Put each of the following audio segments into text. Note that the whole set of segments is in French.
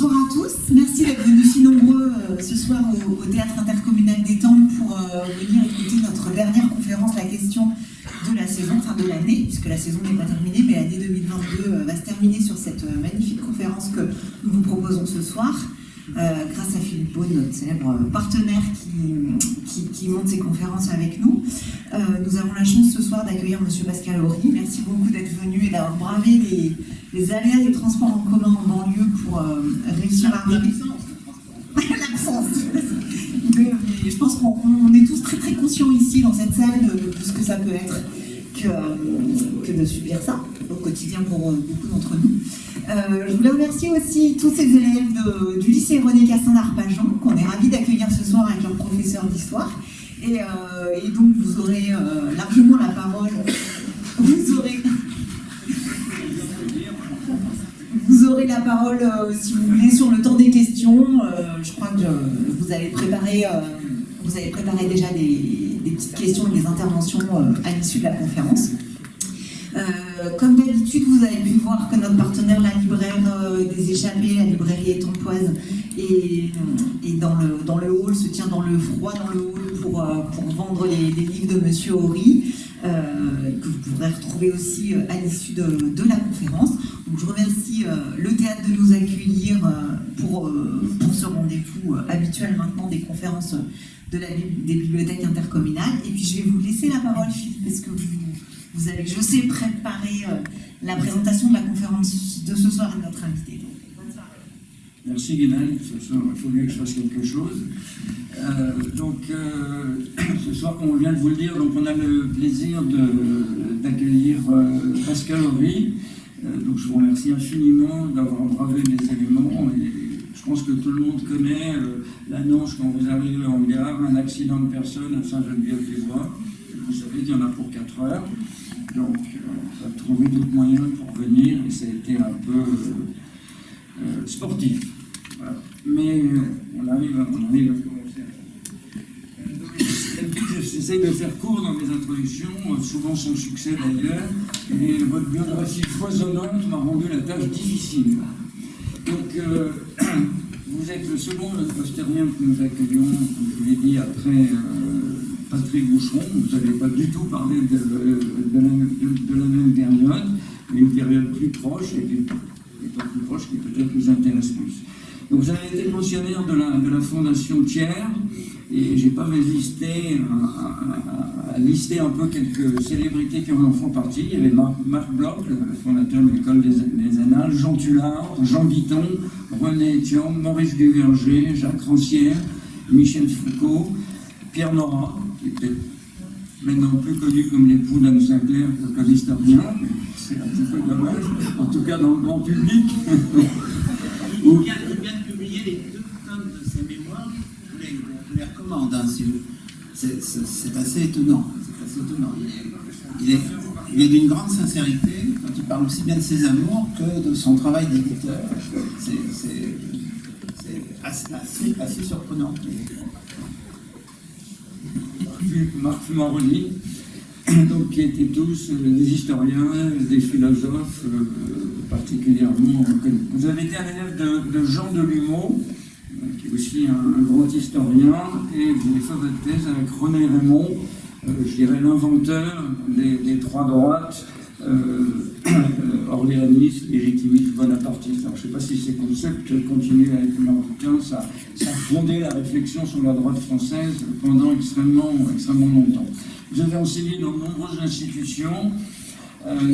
Bonsoir à tous, merci d'être venus si nombreux ce soir au Théâtre Intercommunal des Tempes pour venir écouter notre dernière conférence, la question de la saison, enfin de l'année, puisque la saison n'est pas terminée, mais l'année 2022 va se terminer sur cette magnifique conférence que nous vous proposons ce soir, grâce à Philippe Beaune, notre célèbre partenaire qui monte ces conférences avec nous. Nous avons la chance ce soir d'accueillir M. Pascal Horry. Merci beaucoup d'être venu et d'avoir bravé les aléas des transports en commun en banlieue pour réussir à arriver. L'absence. Mais je pense qu'on est tous très très conscients ici dans cette salle de ce que ça peut être que de subir ça au quotidien pour beaucoup d'entre nous. Je voulais remercier aussi tous ces élèves du lycée René Cassin d'Arpajon qu'on est ravis d'accueillir ce soir avec leur professeur d'histoire. Et donc vous aurez largement la parole. Vous aurez la parole, si vous voulez, sur le temps des questions. Je crois que vous avez préparé déjà des petites questions et des interventions à l'issue de la conférence. Comme d'habitude, vous avez pu voir que notre partenaire, la libraire des Échappées, la librairie étampoise, est dans le hall, se tient dans le froid dans le hall pour vendre les livres de Monsieur Horry, que vous pourrez retrouver aussi à l'issue de la conférence. Donc, je remercie le théâtre de nous accueillir pour ce rendez-vous habituel maintenant des conférences des bibliothèques intercommunales. Et puis je vais vous laisser la parole, Philippe, parce que vous avez, je sais, préparé la présentation de la conférence de ce soir à notre invité. Merci Guénal, ce soir il faut bien que je fasse quelque chose. Ce soir, comme on vient de vous le dire, donc on a le plaisir d'accueillir Pascal Horry. Donc je vous remercie infiniment d'avoir bravé les éléments. Et je pense que tout le monde connaît l'annonce quand vous arrivez en gare, un accident de personne à Saint-Geneviève-des-Bois. Vous savez qu'il y en a pour 4 heures. Donc on a trouvé d'autres moyens pour venir et ça a été un peu sportif. Voilà. Mais on arrive à commencer. J'essaie de faire court dans mes introductions, souvent sans succès d'ailleurs, et votre biographie foisonnante m'a rendu la tâche difficile. Donc, vous êtes le second postérien que nous accueillons, comme je vous l'ai dit, après Patrick Boucheron. Vous n'allez pas du tout parler de la même période, mais une période plus proche, et étant plus proche, qui peut-être vous intéresse plus. Donc, vous avez été pensionnaire de la Fondation Thiers, et je n'ai pas résisté à lister un peu quelques célébrités qui en font partie. Il y avait Marc Bloch, le fondateur de l'École des Annales, Jean Tullard, Jean Bitton, René Etienne, Maurice Duverger, Jacques Rancière, Michel Foucault, Pierre Nora, qui était maintenant plus connu comme l'époux d'Anne Sinclair que l'historien. C'est un petit peu dommage, en tout cas dans le grand public. Il vient de publier les 2 tomes de ses mémoires. Je les recommande. Hein, c'est assez étonnant. Il est d'une grande sincérité quand il parle aussi bien de ses amours que de son travail d'éditeur. C'est assez surprenant. Marc Fumaroli, donc qui étaient tous des historiens, des philosophes particulièrement connus. Vous avez été un élève de Jean Delumeau, qui est aussi un grand historien, et vous avez fait votre thèse avec René Raymond, je dirais l'inventeur des 3 droites, orléaniste, légitimiste, bonapartiste. Alors, je ne sais pas si ces concepts continuent à être, mais en tout cas, ça a fondé la réflexion sur la droite française pendant extrêmement longtemps. Vous avez enseigné dans de nombreuses institutions,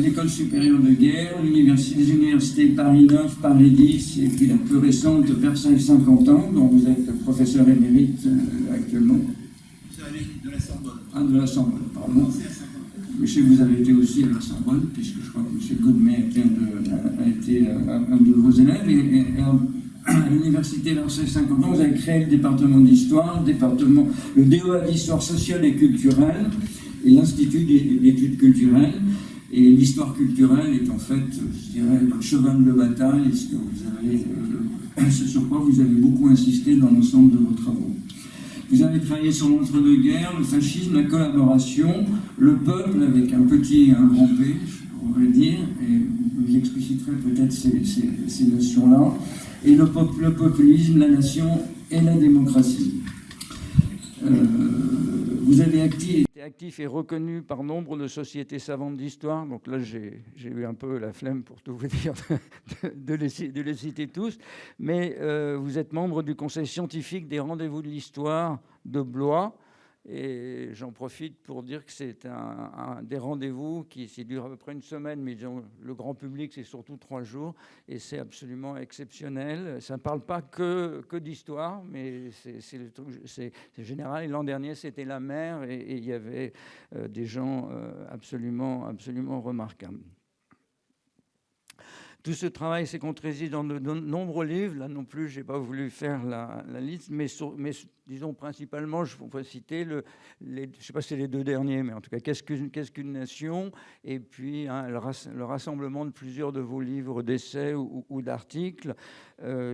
l'École supérieure de guerre, les universités Paris 9, Paris 10, et puis la plus récente Versailles-Saint-Quentin, dont vous êtes professeur émérite actuellement. De la Sorbonne. Ah, de la Sorbonne, pardon. Je sais que vous avez été aussi à la Sorbonne, puisque je crois que M. Godmet a été un de vos élèves, et à l'université Versailles-Saint-Quentin, vous avez créé le département d'histoire, le DEA d'histoire sociale et culturelle, et l'Institut d'études culturelles. Et l'histoire culturelle est en fait, je dirais, le cheval de bataille, ce sur quoi vous avez beaucoup insisté dans l'ensemble de vos travaux. Vous avez travaillé sur l'entre-deux-guerres, le fascisme, la collaboration, le peuple avec un grand P, je pourrais dire, et y expliciterez peut-être ces notions-là, et le populisme, la nation et la démocratie. Vous avez été actif et reconnu par nombre de sociétés savantes d'histoire. Donc là, j'ai eu un peu la flemme, pour tout vous dire, de les citer tous. Mais vous êtes membre du conseil scientifique des rendez-vous de l'histoire de Blois. Et j'en profite pour dire que c'est un des rendez-vous qui dure à peu près une semaine, mais disons, le grand public, c'est surtout 3 jours, et c'est absolument exceptionnel. Ça ne parle pas que d'histoire, mais c'est général. Et l'an dernier, c'était la mer, et il y avait des gens absolument remarquables. Tout ce travail s'est concrétisé dans de nombreux livres. Là non plus, je n'ai pas voulu faire la liste, mais disons principalement, je pourrais citer, je ne sais pas si c'est les 2 derniers, mais en tout cas, qu'est-ce qu'une nation, et puis le rassemblement de plusieurs de vos livres d'essais ou d'articles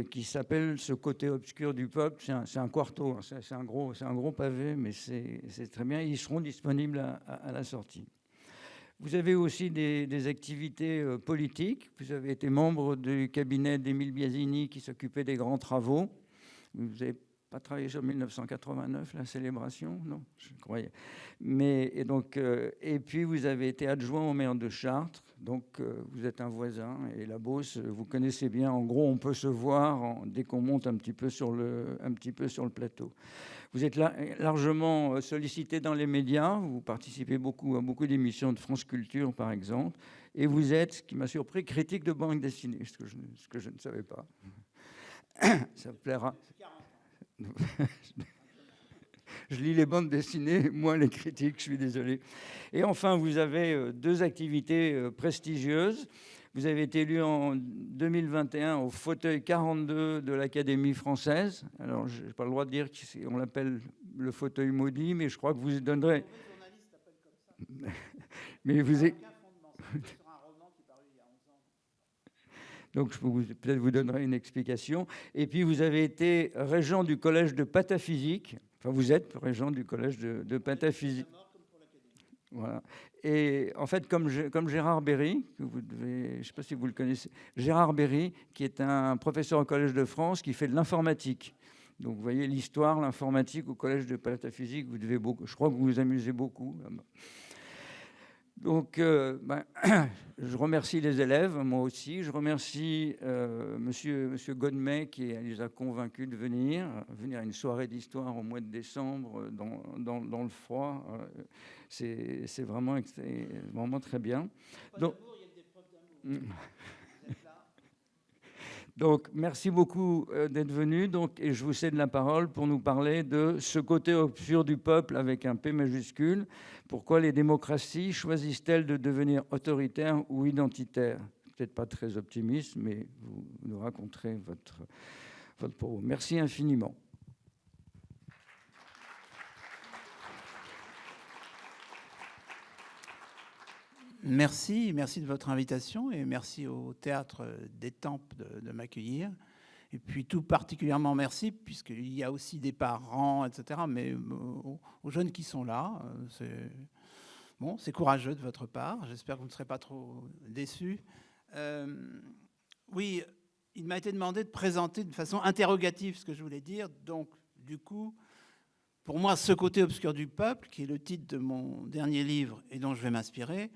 qui s'appelle « Ce côté obscur du peuple ». C'est un quarto, hein, c'est un gros pavé, mais c'est très bien. Ils seront disponibles à la sortie. Vous avez aussi des activités politiques. Vous avez été membre du cabinet d'Émile Biasini qui s'occupait des grands travaux. Vous n'avez pas travaillé sur 1989, la célébration? Non, je croyais. Et puis, vous avez été adjoint au maire de Chartres. Donc, vous êtes un voisin. Et la Beauce, vous connaissez bien. En gros, on peut se voir dès qu'on monte un petit peu sur le plateau. Vous êtes largement sollicité dans les médias. Vous participez à beaucoup d'émissions de France Culture, par exemple. Et vous êtes, ce qui m'a surpris, critique de bande dessinée, ce que je ne savais pas. Ça vous plaira. Je lis les bandes dessinées, moins les critiques, je suis désolé. Et enfin, vous avez 2 activités prestigieuses. Vous avez été élu en 2021 au fauteuil 42 de l'Académie française. Alors, je n'ai pas le droit de dire qu'on l'appelle le fauteuil maudit, mais je crois que vous donnerez... Mais vous... Donc, peut-être vous donnerai une explication. Et puis, vous avez été régent du collège de pataphysique. Enfin, vous êtes régent du collège de pataphysique. Voilà. Et en fait, comme Gérard Berry, que vous devez, je ne sais pas si vous le connaissez, Gérard Berry, qui est un professeur au Collège de France, qui fait de l'informatique. Donc, vous voyez, l'histoire, l'informatique au Collège de pataphysique, vous devez beaucoup. Je crois que vous vous amusez beaucoup. Donc, je remercie les élèves, moi aussi. Je remercie monsieur Godmet qui les a convaincus de venir à une soirée d'histoire au mois de décembre dans le froid. C'est vraiment très bien. Donc, donc, merci beaucoup d'être venu. Et je vous cède la parole pour nous parler de ce côté obscur du peuple avec un P majuscule. Pourquoi les démocraties choisissent-elles de devenir autoritaires ou identitaires? Peut-être pas très optimiste, mais vous nous raconterez votre propos. Merci infiniment. Merci de votre invitation et merci au Théâtre d'Étampes de m'accueillir. Et puis tout particulièrement merci, puisqu'il y a aussi des parents, etc., mais aux jeunes qui sont là, c'est courageux de votre part. J'espère que vous ne serez pas trop déçus. Oui, il m'a été demandé de présenter de façon interrogative ce que je voulais dire. Donc, du coup, pour moi, ce côté obscur du peuple, qui est le titre de mon dernier livre et dont je vais m'inspirer,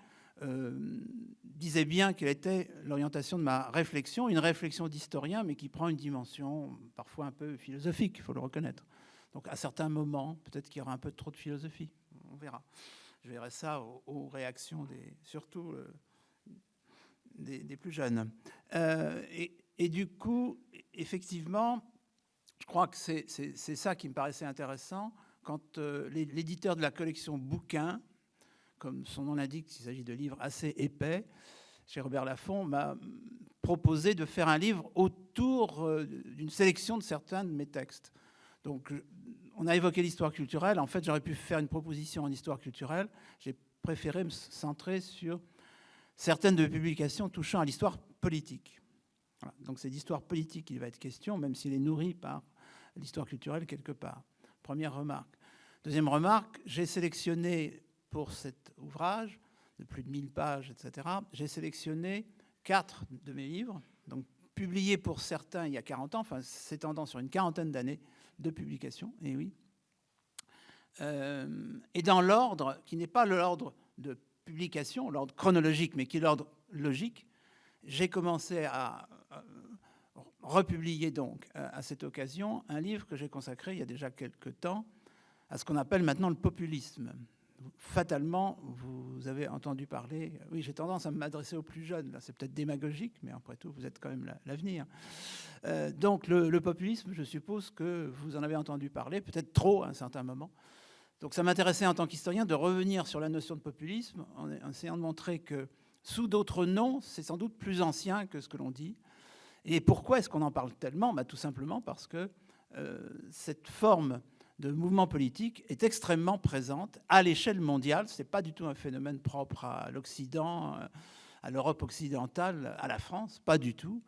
disait bien quelle était l'orientation de ma réflexion, une réflexion d'historien, mais qui prend une dimension parfois un peu philosophique, il faut le reconnaître. Donc à certains moments, peut-être qu'il y aura un peu trop de philosophie, on verra. Je verrai ça aux réactions surtout des plus jeunes. Et du coup, effectivement, je crois que c'est ça qui me paraissait intéressant, quand l'éditeur de la collection Bouquins, comme son nom l'indique, il s'agit de livres assez épais, chez Robert Laffont, m'a proposé de faire un livre autour d'une sélection de certains de mes textes. Donc, on a évoqué l'histoire culturelle. En fait, j'aurais pu faire une proposition en histoire culturelle. J'ai préféré me centrer sur certaines de mes publications touchant à l'histoire politique. Voilà. Donc, c'est d'histoire politique qu'il va être question, même s'il est nourri par l'histoire culturelle quelque part. Première remarque. Deuxième remarque, j'ai sélectionné pour cet ouvrage, de plus de 1000 pages, etc., j'ai sélectionné 4 de mes livres, donc publiés pour certains il y a 40 ans, enfin s'étendant sur une quarantaine d'années de publication, et oui. Et dans l'ordre qui n'est pas l'ordre de publication, l'ordre chronologique, mais qui est l'ordre logique, j'ai commencé à republier donc à cette occasion un livre que j'ai consacré il y a déjà quelques temps à ce qu'on appelle maintenant le populisme. Fatalement, vous avez entendu parler, oui, j'ai tendance à m'adresser aux plus jeunes, là c'est peut-être démagogique, mais après tout, vous êtes quand même l'avenir. Donc le populisme, je suppose que vous en avez entendu parler, peut-être trop à un certain moment. Donc ça m'intéressait en tant qu'historien de revenir sur la notion de populisme en essayant de montrer que sous d'autres noms, c'est sans doute plus ancien que ce que l'on dit. Et pourquoi est-ce qu'on en parle tellement ? Tout simplement parce que cette forme de mouvement politique est extrêmement présente à l'échelle mondiale. Ce n'est pas du tout un phénomène propre à l'Occident, à l'Europe occidentale, à la France, pas du tout.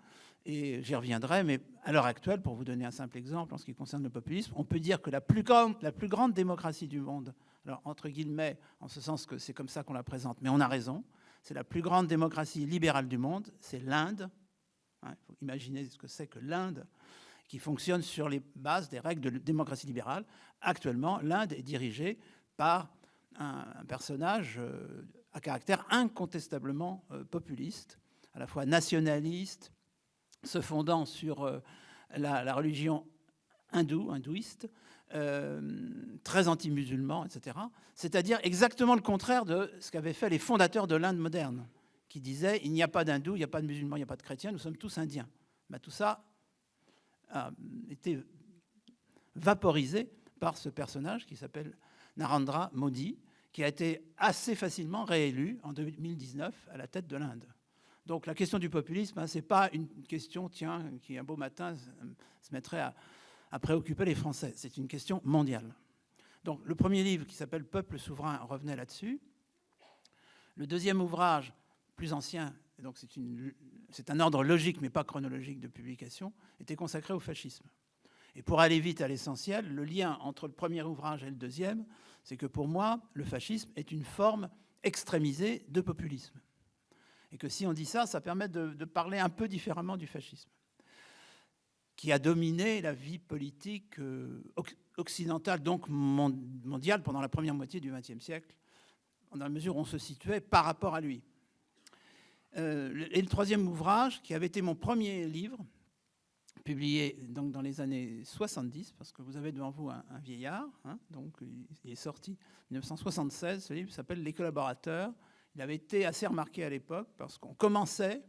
Et j'y reviendrai, mais à l'heure actuelle, pour vous donner un simple exemple en ce qui concerne le populisme, on peut dire que la plus grande démocratie du monde, alors entre guillemets, en ce sens que c'est comme ça qu'on la présente, mais on a raison, c'est la plus grande démocratie libérale du monde, c'est l'Inde. Il faut imaginer ce que c'est que l'Inde, qui fonctionne sur les bases des règles de démocratie libérale. Actuellement, l'Inde est dirigée par un personnage à caractère incontestablement populiste, à la fois nationaliste, se fondant sur la religion hindouiste, très anti-musulman, etc. C'est-à-dire exactement le contraire de ce qu'avaient fait les fondateurs de l'Inde moderne, qui disaient « il n'y a pas d'hindous, il n'y a pas de musulmans, il n'y a pas de chrétiens, nous sommes tous indiens ». Tout ça a été vaporisé par ce personnage qui s'appelle Narendra Modi, qui a été assez facilement réélu en 2019 à la tête de l'Inde. Donc la question du populisme, ce n'est pas une question, tiens, qui un beau matin se mettrait à préoccuper les Français. C'est une question mondiale. Donc le premier livre qui s'appelle « Peuple souverain » revenait là-dessus. Le deuxième ouvrage, plus ancien, donc c'est un ordre logique mais pas chronologique de publication, était consacré au fascisme. Et pour aller vite à l'essentiel, le lien entre le premier ouvrage et le deuxième, c'est que pour moi, le fascisme est une forme extrémisée de populisme. Et que si on dit ça, ça permet de parler un peu différemment du fascisme, qui a dominé la vie politique occidentale, donc mondiale, pendant la première moitié du XXe siècle, dans la mesure où on se situait par rapport à lui. Et le troisième ouvrage, qui avait été mon premier livre, publié donc dans les années 70, parce que vous avez devant vous un vieillard, donc il est sorti en 1976, ce livre s'appelle « Les collaborateurs ». Il avait été assez remarqué à l'époque parce qu'on commençait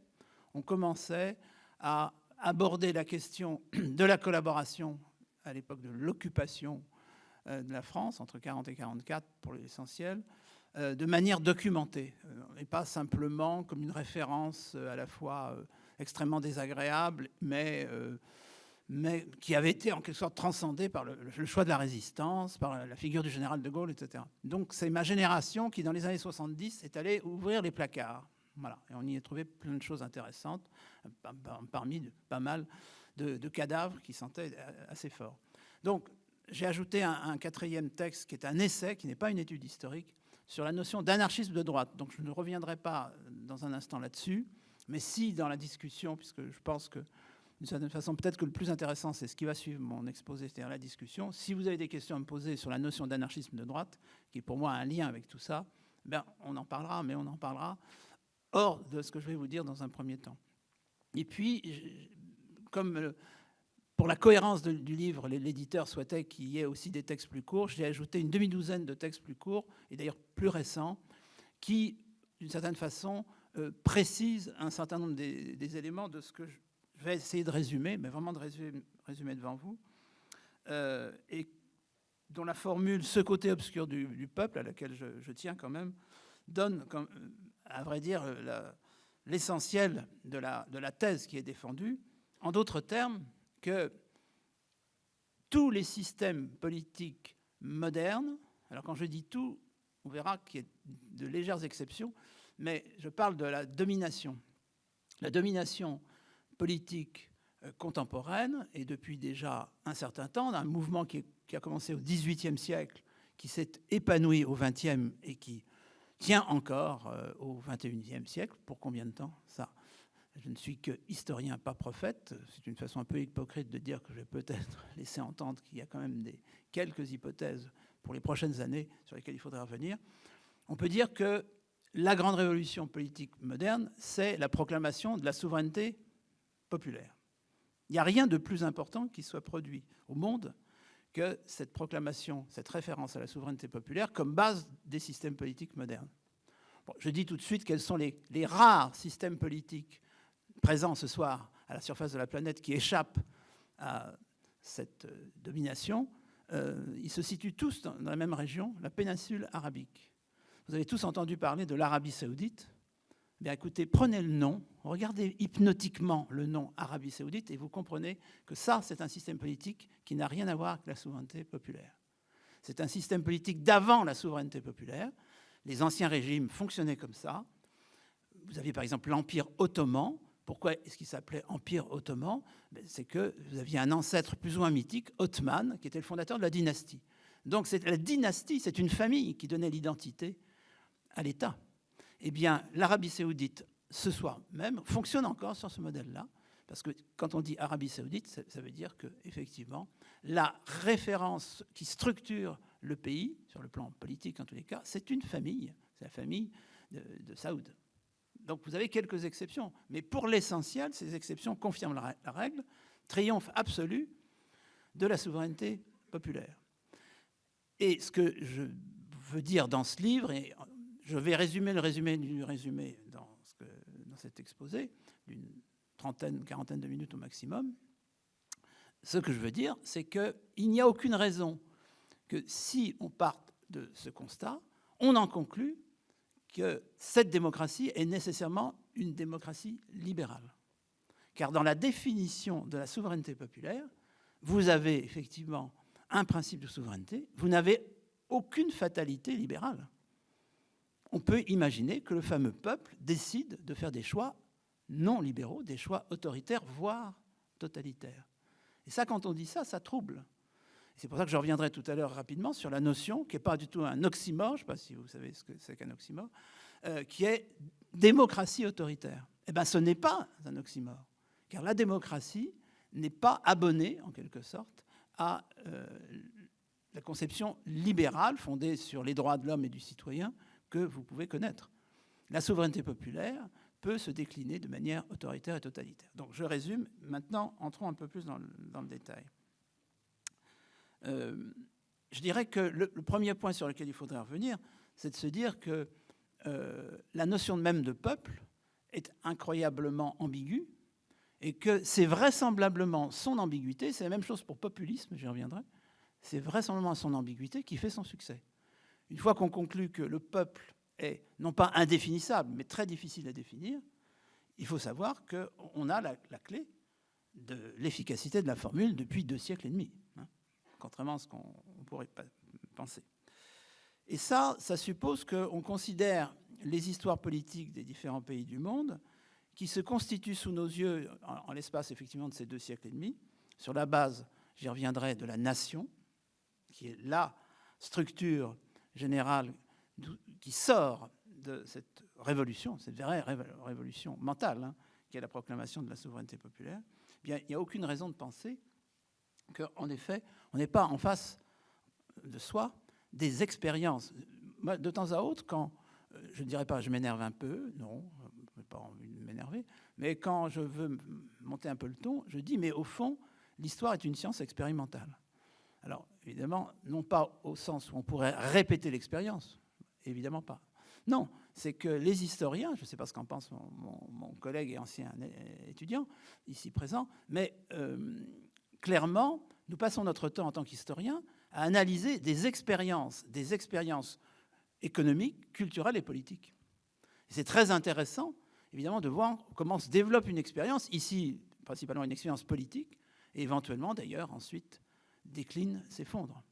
à aborder la question de la collaboration à l'époque de l'occupation de la France, entre 1940 et 1944 pour l'essentiel, de manière documentée, et pas simplement comme une référence à la fois extrêmement désagréable, mais qui avait été en quelque sorte transcendée par le choix de la résistance, par la figure du général de Gaulle, etc. Donc c'est ma génération qui, dans les années 70, est allée ouvrir les placards. Voilà. Et on y a trouvé plein de choses intéressantes, parmi pas mal de cadavres qui sentaient assez fort. Donc j'ai ajouté un quatrième texte qui est un essai, qui n'est pas une étude historique, sur la notion d'anarchisme de droite. Donc je ne reviendrai pas dans un instant là-dessus, mais si dans la discussion, puisque je pense que d'une certaine façon, peut-être que le plus intéressant, c'est ce qui va suivre mon exposé, c'est-à-dire la discussion. Si vous avez des questions à me poser sur la notion d'anarchisme de droite, qui pour moi a un lien avec tout ça, on en parlera, mais on en parlera hors de ce que je vais vous dire dans un premier temps. Et puis, comme pour la cohérence du livre, l'éditeur souhaitait qu'il y ait aussi des textes plus courts, j'ai ajouté une demi-douzaine de textes plus courts, et d'ailleurs plus récents, qui, d'une certaine façon, précisent un certain nombre des éléments de ce que je vais essayer de résumer, mais vraiment de résumer devant vous, et dont la formule « ce côté obscur du peuple », à laquelle je tiens quand même, donne, à vrai dire, l'essentiel de la thèse qui est défendue. En d'autres termes, que tous les systèmes politiques modernes, alors quand je dis tout, on verra qu'il y a de légères exceptions, mais je parle de la domination. La domination politique contemporaine, et depuis déjà un certain temps, d'un mouvement qui a commencé au XVIIIe siècle, qui s'est épanoui au XXe et qui tient encore au XXIe siècle. Pour combien de temps ? Ça, Je ne suis que historien, pas prophète. C'est une façon un peu hypocrite de dire que je vais peut-être laisser entendre qu'il y a quand même quelques hypothèses pour les prochaines années sur lesquelles il faudrait revenir. On peut dire que la grande révolution politique moderne, c'est la proclamation de la souveraineté populaire. Il n'y a rien de plus important qui soit produit au monde que cette proclamation, cette référence à la souveraineté populaire comme base des systèmes politiques modernes. Bon, je dis tout de suite quels sont les rares systèmes politiques présents ce soir à la surface de la planète qui échappent à cette domination. Ils se situent tous dans la même région, la péninsule arabique. Vous avez tous entendu parler de l'Arabie saoudite. Bien, écoutez, prenez le nom, regardez hypnotiquement le nom Arabie saoudite et vous comprenez que ça, c'est un système politique qui n'a rien à voir avec la souveraineté populaire. C'est un système politique d'avant la souveraineté populaire. Les anciens régimes fonctionnaient comme ça. Vous aviez par exemple l'Empire ottoman. Pourquoi est-ce qu'il s'appelait Empire ottoman? C'est que vous aviez un ancêtre plus ou moins mythique, Othman, qui était le fondateur de la dynastie. Donc la dynastie, c'est une famille qui donnait l'identité à l'État. Eh bien, l'Arabie saoudite, ce soir même, fonctionne encore sur ce modèle-là, parce que quand on dit Arabie saoudite, ça veut dire qu'effectivement, la référence qui structure le pays, sur le plan politique en tous les cas, c'est une famille, c'est la famille de Saoud. Donc vous avez quelques exceptions, mais pour l'essentiel, ces exceptions confirment la règle, triomphe absolu de la souveraineté populaire. Et ce que je veux dire dans ce livre, et je vais résumer le résumé du résumé dans cet exposé, d'une quarantaine de minutes au maximum. Ce que je veux dire, c'est qu'il n'y a aucune raison que si on part de ce constat, on en conclut que cette démocratie est nécessairement une démocratie libérale. Car dans la définition de la souveraineté populaire, vous avez effectivement un principe de souveraineté, vous n'avez aucune fatalité libérale. On peut imaginer que le fameux peuple décide de faire des choix non libéraux, des choix autoritaires, voire totalitaires. Et ça, quand on dit ça, ça trouble. C'est pour ça que je reviendrai tout à l'heure rapidement sur la notion, qui n'est pas du tout un oxymore, je ne sais pas si vous savez ce que c'est qu'un oxymore, qui est démocratie autoritaire. Eh bien, ce n'est pas un oxymore, car la démocratie n'est pas abonnée, en quelque sorte, à la conception libérale fondée sur les droits de l'homme et du citoyen que vous pouvez connaître. La souveraineté populaire peut se décliner de manière autoritaire et totalitaire. Donc je résume. Maintenant, entrons un peu plus dans le détail. Je dirais que le premier point sur lequel il faudrait revenir, c'est de se dire que la notion même de peuple est incroyablement ambiguë et que c'est vraisemblablement son ambiguïté, c'est la même chose pour populisme, j'y reviendrai, c'est vraisemblablement son ambiguïté qui fait son succès. Une fois qu'on conclut que le peuple est non pas indéfinissable, mais très difficile à définir, il faut savoir qu'on a la clé de l'efficacité de la formule depuis 2 siècles et demi, hein, contrairement à ce qu'on pourrait penser. Et ça suppose qu'on considère les histoires politiques des différents pays du monde qui se constituent sous nos yeux en l'espace effectivement de ces 2 siècles et demi, sur la base, j'y reviendrai, de la nation, qui est la structure générale qui sort de cette révolution, cette vraie révolution mentale, hein, qui est la proclamation de la souveraineté populaire. Eh bien, il n'y a aucune raison de penser qu'en effet, on n'est pas en face de soi des expériences. Moi, de temps à autre, quand, je ne dirais pas je m'énerve un peu, non, je n'ai pas envie de m'énerver, mais quand je veux monter un peu le ton, je dis, mais au fond, l'histoire est une science expérimentale. Alors, évidemment, non pas au sens où on pourrait répéter l'expérience, évidemment pas. Non, c'est que les historiens, je ne sais pas ce qu'en pense mon collègue et ancien étudiant ici présent, mais clairement, nous passons notre temps en tant qu'historiens à analyser des expériences économiques, culturelles et politiques. Et c'est très intéressant, évidemment, de voir comment se développe une expérience, ici principalement une expérience politique, et éventuellement d'ailleurs ensuite décline, s'effondre.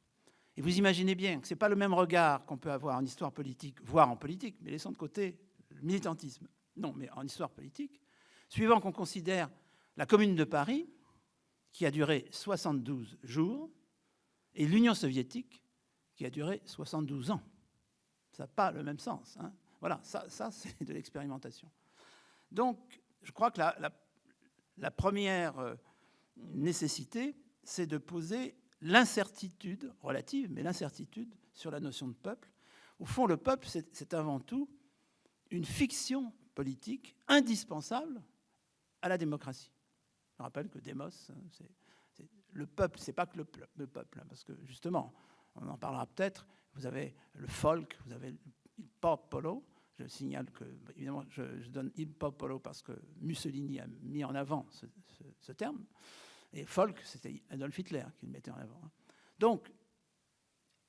Et vous imaginez bien que ce n'est pas le même regard qu'on peut avoir en histoire politique, voire en politique, mais laissons de côté le militantisme. Non, mais en histoire politique, suivant qu'on considère la Commune de Paris, qui a duré 72 jours, et l'Union soviétique, qui a duré 72 ans. Ça n'a pas le même sens, hein. Voilà, ça c'est de l'expérimentation. Donc, je crois que la première nécessité, c'est de poser l'incertitude relative, mais l'incertitude sur la notion de peuple. Au fond, le peuple, c'est avant tout une fiction politique indispensable à la démocratie. Je rappelle que démos, le peuple, c'est pas que le peuple, hein, parce que justement, on en parlera peut-être, vous avez le folk, vous avez il popolo. Je signale que, évidemment, je donne il popolo parce que Mussolini a mis en avant ce terme, et folk, c'était Adolf Hitler qui le mettait en avant. Donc,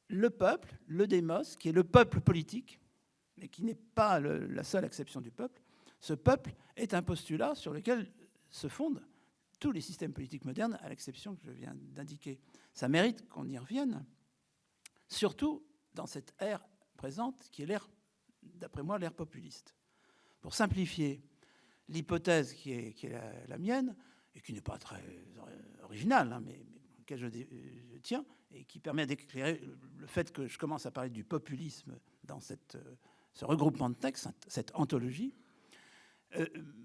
le peuple, le démos, qui est le peuple politique, mais qui n'est pas la seule acception du peuple, ce peuple est un postulat sur lequel se fondent tous les systèmes politiques modernes, à l'exception que je viens d'indiquer. Ça mérite qu'on y revienne, surtout dans cette ère présente, qui est l'ère, d'après moi, l'ère populiste. Pour simplifier, l'hypothèse qui est la mienne, et qui n'est pas très originale, hein, mais auquel je tiens, et qui permet d'éclairer le fait que je commence à parler du populisme dans ce regroupement de textes, cette anthologie.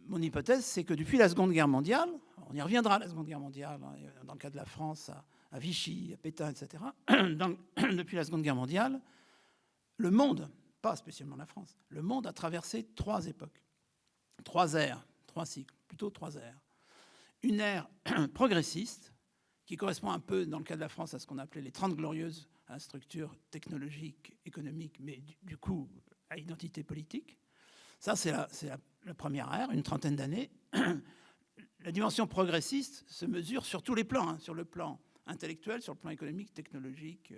Mon hypothèse, c'est que depuis la Seconde Guerre mondiale, on y reviendra à la Seconde Guerre mondiale, hein, dans le cas de la France, à Vichy, à Pétain, etc. Depuis la Seconde Guerre mondiale, le monde, pas spécialement la France, le monde a traversé 3 époques, 3 ères, 3 cycles, plutôt 3 ères. Une ère progressiste, qui correspond un peu, dans le cas de la France, à ce qu'on appelait les 30 glorieuses, à structure technologique, économique, mais du coup à identité politique. Ça, c'est la première ère, une trentaine d'années. La dimension progressiste se mesure sur tous les plans, hein, sur le plan intellectuel, sur le plan économique, technologique,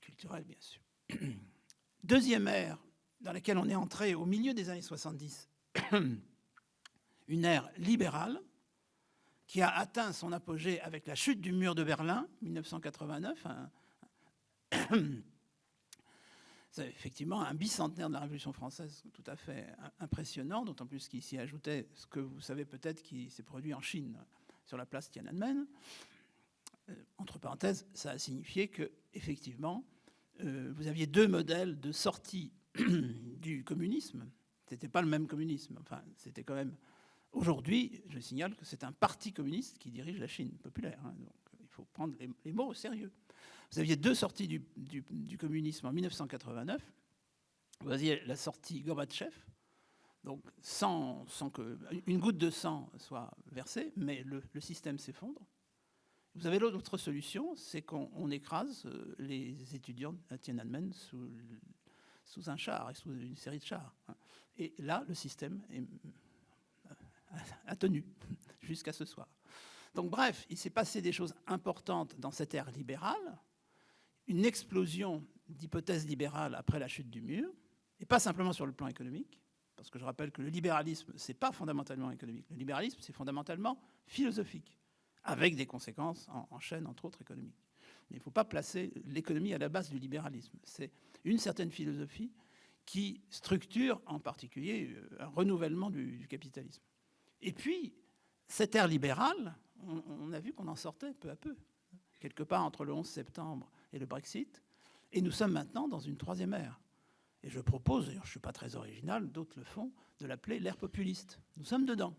culturel, bien sûr. Deuxième ère, dans laquelle on est entré au milieu des années 70, une ère libérale qui a atteint son apogée avec la chute du mur de Berlin, 1989. C'est effectivement un bicentenaire de la Révolution française tout à fait impressionnant, d'autant plus qu'il s'y ajoutait ce que vous savez peut-être qui s'est produit en Chine, sur la place Tiananmen. Entre parenthèses, ça a signifié que, effectivement, vous aviez 2 modèles de sortie du communisme. Ce n'était pas le même communisme. Enfin, c'était quand même... Aujourd'hui, je signale que c'est un parti communiste qui dirige la Chine populaire. Hein, donc, il faut prendre les mots au sérieux. Vous aviez 2 sorties du communisme en 1989. Vous aviez la sortie Gorbatchev, donc sans qu'une goutte de sang soit versée, mais le système s'effondre. Vous avez l'autre solution, c'est qu'on écrase les étudiants à Tiananmen sous un char et sous une série de chars. Et là, le système a tenu jusqu'à ce soir. Donc bref, il s'est passé des choses importantes dans cette ère libérale, une explosion d'hypothèses libérales après la chute du mur, et pas simplement sur le plan économique, parce que je rappelle que le libéralisme, c'est pas fondamentalement économique. Le libéralisme, c'est fondamentalement philosophique, avec des conséquences en chaîne, entre autres, économiques. Mais il ne faut pas placer l'économie à la base du libéralisme. C'est une certaine philosophie qui structure en particulier un renouvellement du capitalisme. Et puis, cette ère libérale, on a vu qu'on en sortait peu à peu, quelque part entre le 11 septembre et le Brexit, et nous sommes maintenant dans une 3e ère. Et je propose, d'ailleurs je ne suis pas très original, d'autres le font, de l'appeler l'ère populiste. Nous sommes dedans.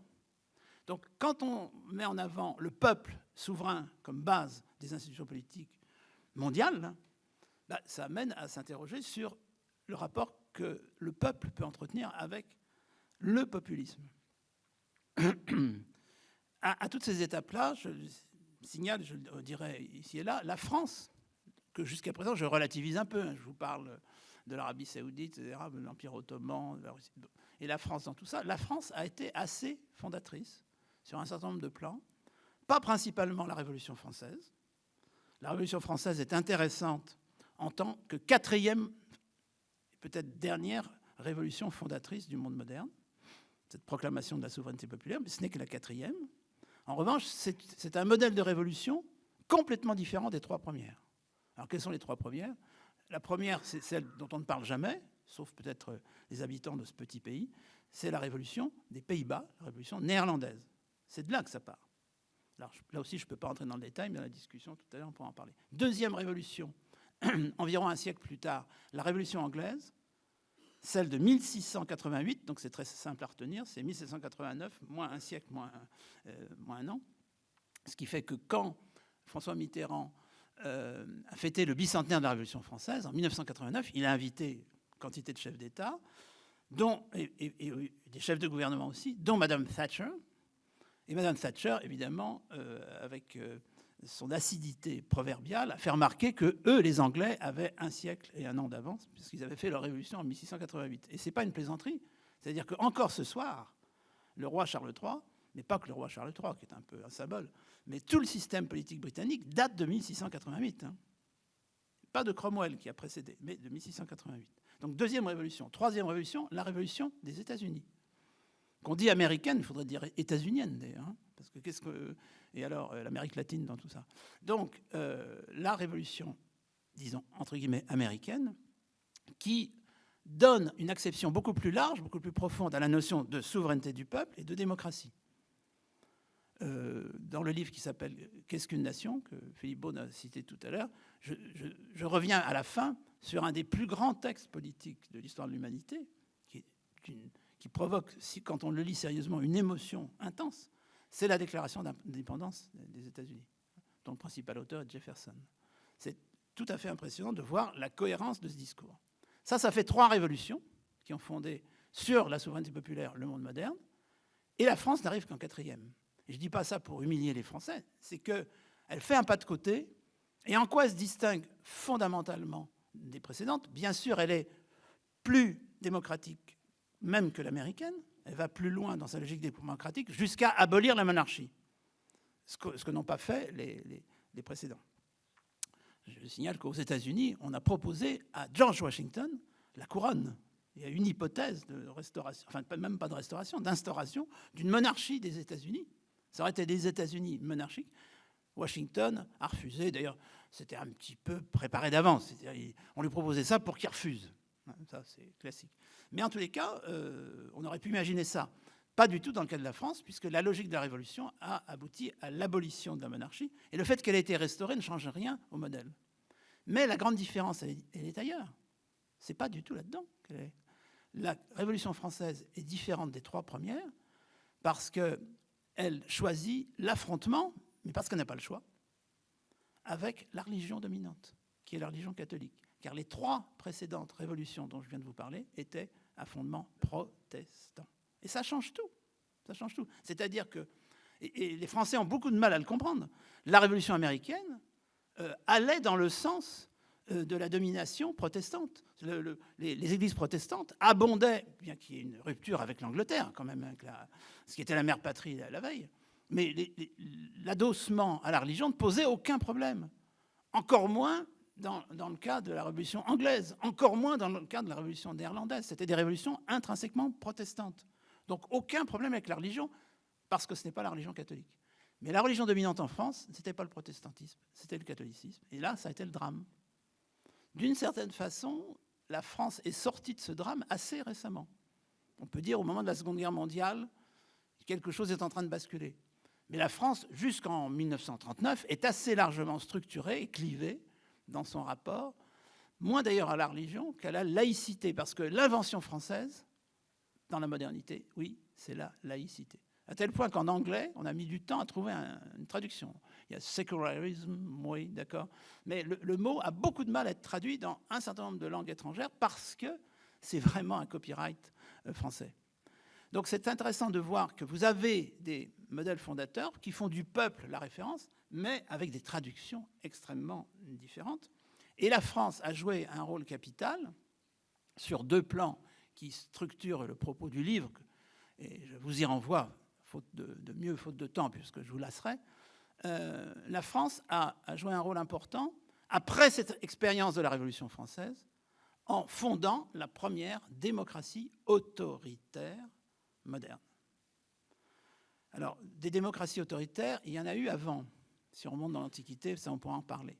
Donc quand on met en avant le peuple souverain comme base des institutions politiques mondiales, ça amène à s'interroger sur le rapport que le peuple peut entretenir avec le populisme. À toutes ces étapes-là, je signale, je le dirais ici et là, la France, que jusqu'à présent je relativise un peu, je vous parle de l'Arabie Saoudite, etc., de l'Empire ottoman, de la Russie, et la France dans tout ça, la France a été assez fondatrice sur un certain nombre de plans, pas principalement la Révolution française. La Révolution française est intéressante en tant que 4e, peut-être dernière révolution fondatrice du monde moderne, cette proclamation de la souveraineté populaire, mais ce n'est que la 4e. En revanche, c'est un modèle de révolution complètement différent des 3 premières. Alors, quelles sont les 3 premières ? La première, c'est celle dont on ne parle jamais, sauf peut-être les habitants de ce petit pays, c'est la révolution des Pays-Bas, la révolution néerlandaise. C'est de là que ça part. Alors, là aussi, je ne peux pas entrer dans le détail, mais dans la discussion, tout à l'heure, on pourra en parler. Deuxième révolution, environ un siècle plus tard, la révolution anglaise, celle de 1688, donc c'est très simple à retenir, c'est 1789, moins un siècle, moins un an. Ce qui fait que quand François Mitterrand a fêté le bicentenaire de la Révolution française, en 1989, il a invité quantité de chefs d'État, et des chefs de gouvernement aussi, dont Madame Thatcher. Et Madame Thatcher, évidemment, avec son acidité proverbiale, a fait remarquer que eux, les Anglais, avaient un siècle et un an d'avance, puisqu'ils avaient fait leur révolution en 1688. Et ce n'est pas une plaisanterie. C'est-à-dire qu'encore ce soir, le roi Charles III, mais pas que le roi Charles III, qui est un peu un symbole, mais tout le système politique britannique date de 1688. Hein. Pas de Cromwell qui a précédé, mais de 1688. Donc deuxième révolution. Troisième révolution, la révolution des États-Unis. Qu'on dit américaine, il faudrait dire états-unienne d'ailleurs. Hein, parce que qu'est-ce que... Et alors, l'Amérique latine dans tout ça. Donc, la révolution, disons, entre guillemets, américaine, qui donne une acception beaucoup plus large, beaucoup plus profonde à la notion de souveraineté du peuple et de démocratie. Dans le livre qui s'appelle « Qu'est-ce qu'une nation ?», que Philippe Beaune a cité tout à l'heure, je reviens à la fin sur un des plus grands textes politiques de l'histoire de l'humanité, qui provoque, quand on le lit sérieusement, une émotion intense. C'est la déclaration d'indépendance des États-Unis, dont le principal auteur est Jefferson. C'est tout à fait impressionnant de voir la cohérence de ce discours. Ça fait 3 révolutions qui ont fondé sur la souveraineté populaire le monde moderne, et la France n'arrive qu'en 4e. Et je ne dis pas ça pour humilier les Français, c'est qu'elle fait un pas de côté, et en quoi elle se distingue fondamentalement des précédentes. Bien sûr, elle est plus démocratique même que l'américaine. Elle va plus loin dans sa logique démocratique jusqu'à abolir la monarchie, ce que n'ont pas fait les précédents. Je signale qu'aux États-Unis, on a proposé à George Washington la couronne. Il y a une hypothèse de restauration, enfin même pas de restauration, d'instauration d'une monarchie des États-Unis. Ça aurait été des États-Unis monarchiques. Washington a refusé. D'ailleurs, c'était un petit peu préparé d'avance. On lui proposait ça pour qu'il refuse. Ça, c'est classique. Mais en tous les cas, on aurait pu imaginer ça. Pas du tout dans le cas de la France, puisque la logique de la Révolution a abouti à l'abolition de la monarchie. Et le fait qu'elle ait été restaurée ne change rien au modèle. Mais la grande différence, elle est ailleurs. Ce n'est pas du tout là-dedans qu'elle est. La Révolution française est différente des 3 premières parce qu'elle choisit l'affrontement, mais parce qu'elle n'a pas le choix, avec la religion dominante, qui est la religion catholique. Car les 3 précédentes révolutions dont je viens de vous parler étaient à fondement protestant. Et ça change tout. Ça change tout. C'est-à-dire que, et les Français ont beaucoup de mal à le comprendre, la révolution américaine allait dans le sens de la domination protestante. Les églises protestantes abondaient, bien qu'il y ait une rupture avec l'Angleterre, quand même, avec ce qui était la mère patrie la veille, mais l'adossement à la religion ne posait aucun problème. Encore moins dans le cas de la révolution anglaise, encore moins dans le cas de la révolution néerlandaise. C'était des révolutions intrinsèquement protestantes. Donc aucun problème avec la religion, parce que ce n'est pas la religion catholique. Mais la religion dominante en France, ce n'était pas le protestantisme, c'était le catholicisme. Et là, ça a été le drame. D'une certaine façon, la France est sortie de ce drame assez récemment. On peut dire, au moment de la Seconde Guerre mondiale, quelque chose est en train de basculer. Mais la France, jusqu'en 1939, est assez largement structurée et clivée dans son rapport, moins d'ailleurs à la religion qu'à la laïcité, parce que l'invention française, dans la modernité, oui, c'est la laïcité. À tel point qu'en anglais, on a mis du temps à trouver une traduction. Il y a secularism, oui, d'accord. Mais le mot a beaucoup de mal à être traduit dans un certain nombre de langues étrangères parce que c'est vraiment un copyright français. Donc c'est intéressant de voir que vous avez des modèles fondateurs qui font du peuple la référence, mais avec des traductions extrêmement différentes. Et la France a joué un rôle capital sur 2 plans qui structurent le propos du livre, et je vous y renvoie, faute de temps, puisque je vous lasserai. La France a joué un rôle important après cette expérience de la Révolution française en fondant la première démocratie autoritaire moderne. Alors, des démocraties autoritaires, il y en a eu avant. Si on remonte dans l'Antiquité, ça, on pourra en parler.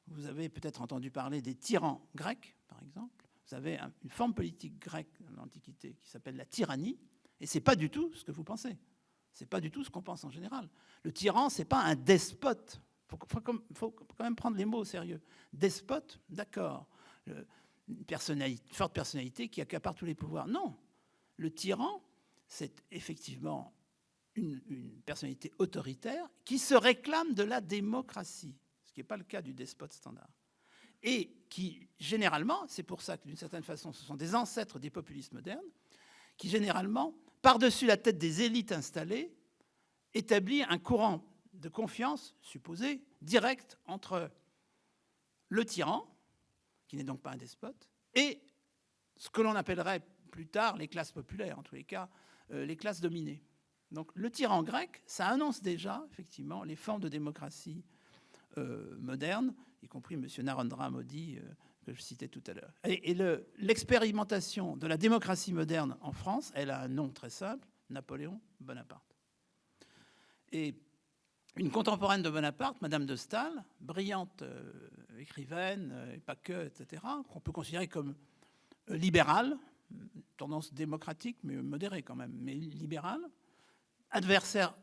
Vous avez peut-être entendu parler des tyrans grecs, par exemple. Vous avez une forme politique grecque dans l'Antiquité qui s'appelle la tyrannie, et ce n'est pas du tout ce que vous pensez. Ce n'est pas du tout ce qu'on pense en général. Le tyran, ce n'est pas un despote. Il faut quand même prendre les mots au sérieux. Despote, d'accord. une forte personnalité qui accapare tous les pouvoirs. Non, le tyran, c'est effectivement une personnalité autoritaire qui se réclame de la démocratie, ce qui n'est pas le cas du despote standard. Et qui, généralement, c'est pour ça que d'une certaine façon, ce sont des ancêtres des populistes modernes, qui généralement, par-dessus la tête des élites installées, établit un courant de confiance, supposé, direct entre le tyran, qui n'est donc pas un despote, et ce que l'on appellerait plus tard les classes populaires, en tous les cas, les classes dominées. Donc le tyran grec, ça annonce déjà, effectivement, les formes de démocratie moderne, y compris M. Narendra Modi, que je citais tout à l'heure. Et l'expérimentation de la démocratie moderne en France, elle a un nom très simple, Napoléon Bonaparte. Et une contemporaine de Bonaparte, Madame de Staël, brillante écrivaine, et pas que, etc., qu'on peut considérer comme libérale, tendance démocratique, mais modérée quand même, mais libérale, adversaire,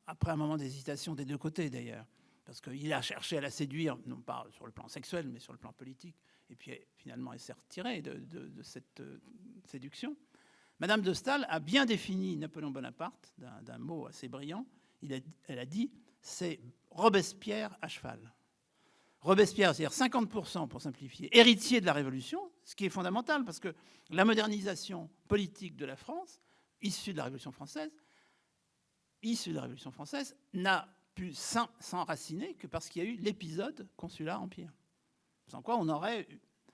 après un moment d'hésitation des deux côtés d'ailleurs, parce qu'il a cherché à la séduire, non pas sur le plan sexuel, mais sur le plan politique, et puis finalement elle s'est retirée de cette séduction. Madame de Staël a bien défini Napoléon Bonaparte d'un mot assez brillant. Elle a dit « c'est Robespierre à cheval ». Robespierre, c'est-à-dire 50%, pour simplifier, héritier de la Révolution, ce qui est fondamental, parce que la modernisation politique de la France, issue de la Révolution française, n'a pu s'enraciner que parce qu'il y a eu l'épisode consulat-empire. Sans quoi on aurait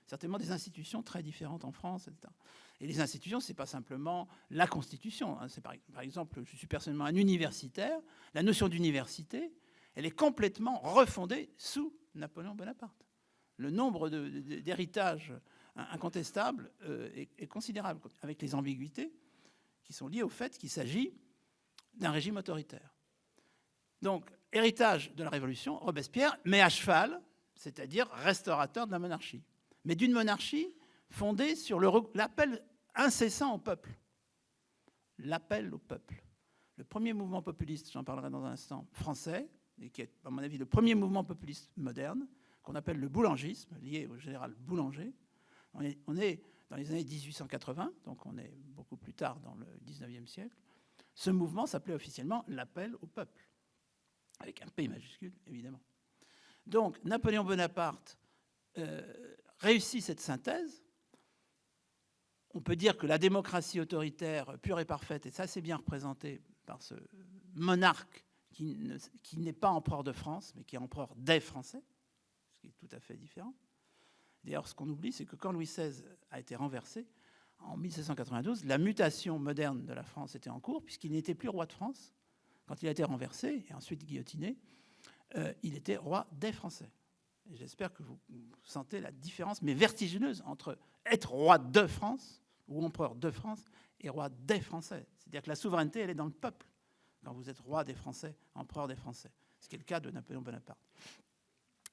certainement des institutions très différentes en France, etc. Et les institutions, ce n'est pas simplement la Constitution. C'est par exemple, je suis personnellement un universitaire, la notion d'université, elle est complètement refondée sous Napoléon Bonaparte. Le nombre d'héritages incontestables est considérable, avec les ambiguïtés qui sont liées au fait qu'il s'agit d'un régime autoritaire. Donc, héritage de la Révolution, Robespierre, mais à cheval, c'est-à-dire restaurateur de la monarchie. Mais d'une monarchie fondée sur l'appel incessant au peuple. L'appel au peuple. Le premier mouvement populiste, j'en parlerai dans un instant, français, et qui est, à mon avis, le premier mouvement populiste moderne, qu'on appelle le boulangisme, lié au général Boulanger. On est dans les années 1880, donc on est beaucoup plus tard dans le 19e siècle. Ce mouvement s'appelait officiellement l'appel au peuple, avec un P majuscule, évidemment. Donc, Napoléon Bonaparte réussit cette synthèse. On peut dire que la démocratie autoritaire pure et parfaite, et ça c'est bien représenté par ce monarque qui n'est pas empereur de France, mais qui est empereur des Français, ce qui est tout à fait différent. D'ailleurs, ce qu'on oublie, c'est que quand Louis XVI a été renversé, en 1792, la mutation moderne de la France était en cours, puisqu'il n'était plus roi de France. Quand il a été renversé, et ensuite guillotiné, il était roi des Français. Et j'espère que vous sentez la différence, mais vertigineuse, entre être roi de France, ou empereur de France, et roi des Français. C'est-à-dire que la souveraineté, elle est dans le peuple, quand vous êtes roi des Français, empereur des Français. Ce qui est le cas de Napoléon Bonaparte.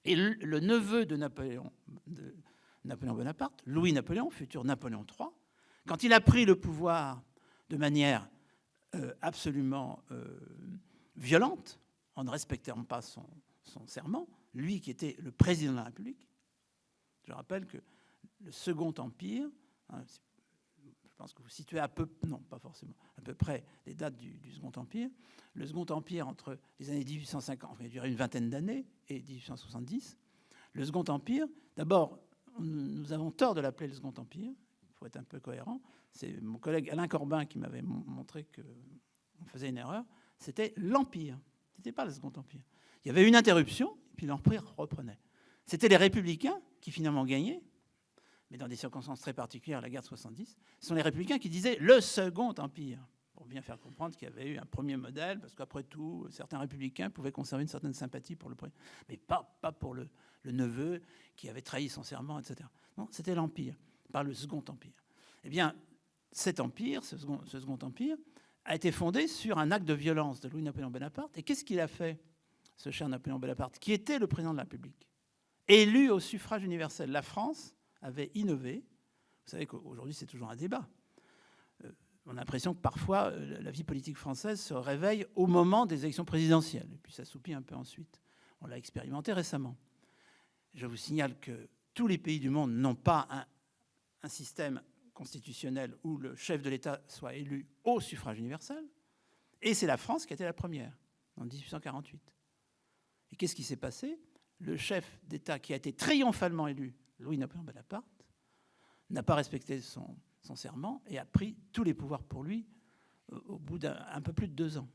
Et le neveu de Napoléon Bonaparte, Louis-Napoléon, futur Napoléon III, quand il a pris le pouvoir de manière absolument violente, en ne respectant pas son serment, lui qui était le président de la République, je rappelle que le Second Empire, je pense que vous situez à peu, non pas forcément, à peu près les dates du Second Empire. Le Second Empire, entre les années 1850, enfin, il a duré une vingtaine d'années, et 1870. Le Second Empire, d'abord, nous avons tort de l'appeler le Second Empire, il faut être un peu cohérent. C'est mon collègue Alain Corbin qui m'avait montré qu'on faisait une erreur. C'était l'Empire, ce n'était pas le Second Empire. Il y avait une interruption, et puis l'Empire reprenait. C'était les Républicains qui finalement gagnaient, mais dans des circonstances très particulières, la guerre de 70, ce sont les Républicains qui disaient le Second Empire, pour bien faire comprendre qu'il y avait eu un premier modèle, parce qu'après tout, certains Républicains pouvaient conserver une certaine sympathie pour le premier, mais pas pour le neveu qui avait trahi son serment, etc. Non, c'était l'Empire, pas le Second Empire. Eh bien, cet empire, ce Second Empire, a été fondé sur un acte de violence de Louis-Napoléon Bonaparte. Et qu'est-ce qu'il a fait, ce cher Napoléon Bonaparte, qui était le président de la République, élu au suffrage universel? La France avait innové. Vous savez qu'aujourd'hui, c'est toujours un débat. On a l'impression que parfois, la vie politique française se réveille au moment des élections présidentielles, et puis s'assoupit un peu ensuite. On l'a expérimenté récemment. Je vous signale que tous les pays du monde n'ont pas un système constitutionnel où le chef de l'État soit élu au suffrage universel. Et c'est la France qui a été la première, en 1848. Et qu'est-ce qui s'est passé? Le chef d'État qui a été triomphalement élu, Louis-Napoléon Bonaparte, n'a pas respecté son serment et a pris tous les pouvoirs pour lui au bout d'un peu plus de 2 ans.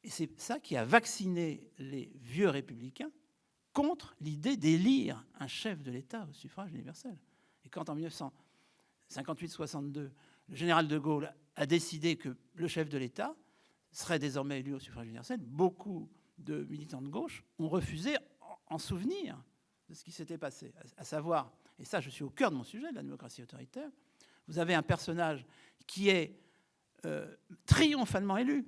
Et c'est ça qui a vacciné les vieux républicains contre l'idée d'élire un chef de l'État au suffrage universel. Et quand en 1958-62, le général de Gaulle a décidé que le chef de l'État serait désormais élu au suffrage universel, beaucoup de militants de gauche ont refusé en souvenir de ce qui s'était passé, à savoir, et ça je suis au cœur de mon sujet, de la démocratie autoritaire, vous avez un personnage qui est triomphalement élu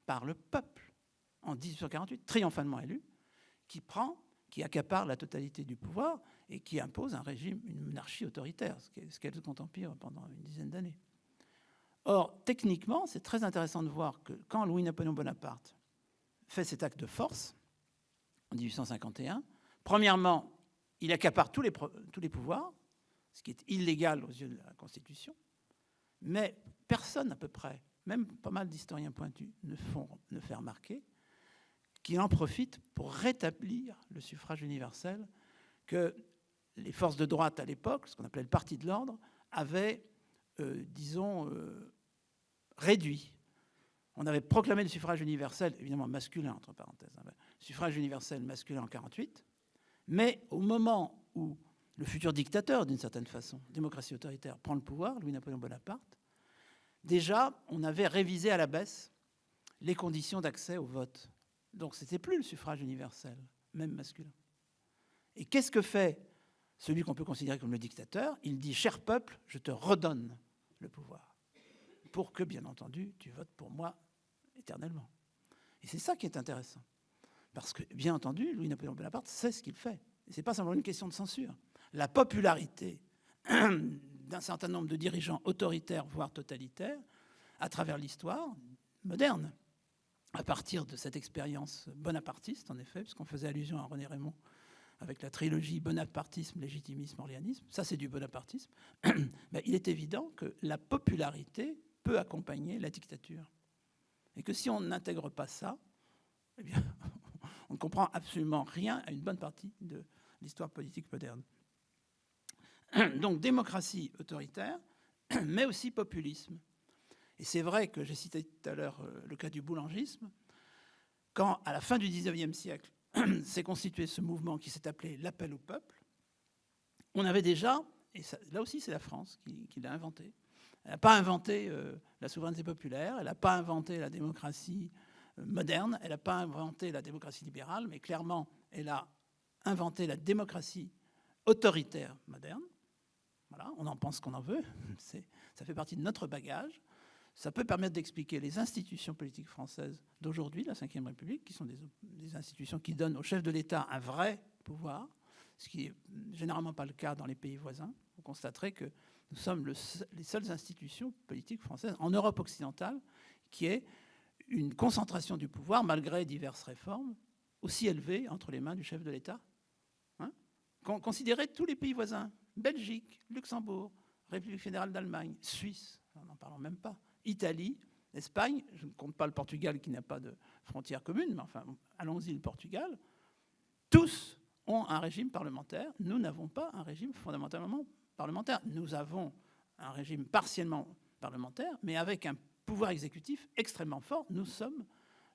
par le peuple en 1848, triomphalement élu, qui accapare la totalité du pouvoir et qui impose un régime, une monarchie autoritaire, ce qu'est le Second Empire pendant une dizaine d'années. Or, techniquement, c'est très intéressant de voir que quand Louis-Napoléon Bonaparte fait cet acte de force, en 1851, premièrement, il accapare tous les pouvoirs, ce qui est illégal aux yeux de la Constitution, mais personne à peu près, même pas mal d'historiens pointus, ne fait remarquer qu'il en profite pour rétablir le suffrage universel que les forces de droite à l'époque, ce qu'on appelait le Parti de l'ordre, avaient, réduit. On avait proclamé le suffrage universel, évidemment masculin, entre parenthèses, suffrage universel masculin en 1948, mais au moment où le futur dictateur, d'une certaine façon, démocratie autoritaire, prend le pouvoir, Louis-Napoléon Bonaparte, déjà, on avait révisé à la baisse les conditions d'accès au vote. Donc, ce n'était plus le suffrage universel, même masculin. Et qu'est-ce que fait celui qu'on peut considérer comme le dictateur? Il dit « Cher peuple, je te redonne le pouvoir, pour que, bien entendu, tu votes pour moi éternellement. » Et c'est ça qui est intéressant. Parce que, bien entendu, Louis-Napoléon Bonaparte sait ce qu'il fait. Et ce n'est pas simplement une question de censure. La popularité d'un certain nombre de dirigeants autoritaires, voire totalitaires, à travers l'histoire moderne, à partir de cette expérience bonapartiste, en effet, puisqu'on faisait allusion à René Raymond avec la trilogie bonapartisme, légitimisme, orléanisme, ça c'est du bonapartisme, mais il est évident que la popularité peut accompagner la dictature. Et que si on n'intègre pas ça, eh bien, on ne comprend absolument rien à une bonne partie de l'histoire politique moderne. Donc démocratie autoritaire, mais aussi populisme. Et c'est vrai que j'ai cité tout à l'heure le cas du boulangisme, quand à la fin du XIXe siècle s'est constitué ce mouvement qui s'est appelé l'appel au peuple, on avait déjà, et ça, là aussi c'est la France qui l'a inventé, elle n'a pas inventé la souveraineté populaire, elle n'a pas inventé la démocratie moderne, elle n'a pas inventé la démocratie libérale, mais clairement elle a inventé la démocratie autoritaire moderne. Voilà, on en pense qu'on en veut, ça fait partie de notre bagage. Ça peut permettre d'expliquer les institutions politiques françaises d'aujourd'hui, la Ve République, qui sont des institutions qui donnent au chef de l'État un vrai pouvoir, ce qui n'est généralement pas le cas dans les pays voisins. Vous constaterez que nous sommes les seules institutions politiques françaises en Europe occidentale qui aient une concentration du pouvoir, malgré diverses réformes, aussi élevée entre les mains du chef de l'État. Considérez tous les pays voisins, Belgique, Luxembourg, République fédérale d'Allemagne, Suisse, n'en parlons même pas, Italie, Espagne, je ne compte pas le Portugal qui n'a pas de frontières communes, mais enfin, allons-y, le Portugal, tous ont un régime parlementaire. Nous n'avons pas un régime fondamentalement parlementaire. Nous avons un régime partiellement parlementaire, mais avec un pouvoir exécutif extrêmement fort. Nous sommes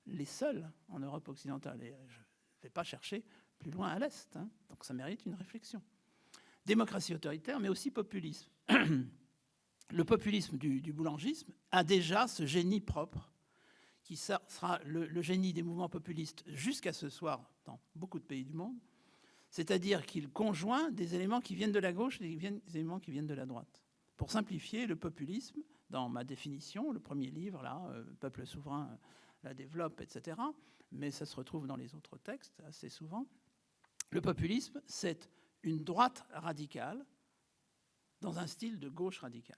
les seuls en Europe occidentale. Et je ne vais pas chercher plus loin à l'Est, hein. Donc ça mérite une réflexion. Démocratie autoritaire, mais aussi populisme. Le populisme du boulangisme a déjà ce génie propre, qui sera le génie des mouvements populistes jusqu'à ce soir dans beaucoup de pays du monde, c'est-à-dire qu'il conjoint des éléments qui viennent de la gauche et des éléments qui viennent de la droite. Pour simplifier, le populisme, dans ma définition, le premier livre, là, Peuple souverain la développe, etc., mais ça se retrouve dans les autres textes assez souvent, le populisme, c'est une droite radicale dans un style de gauche radicale.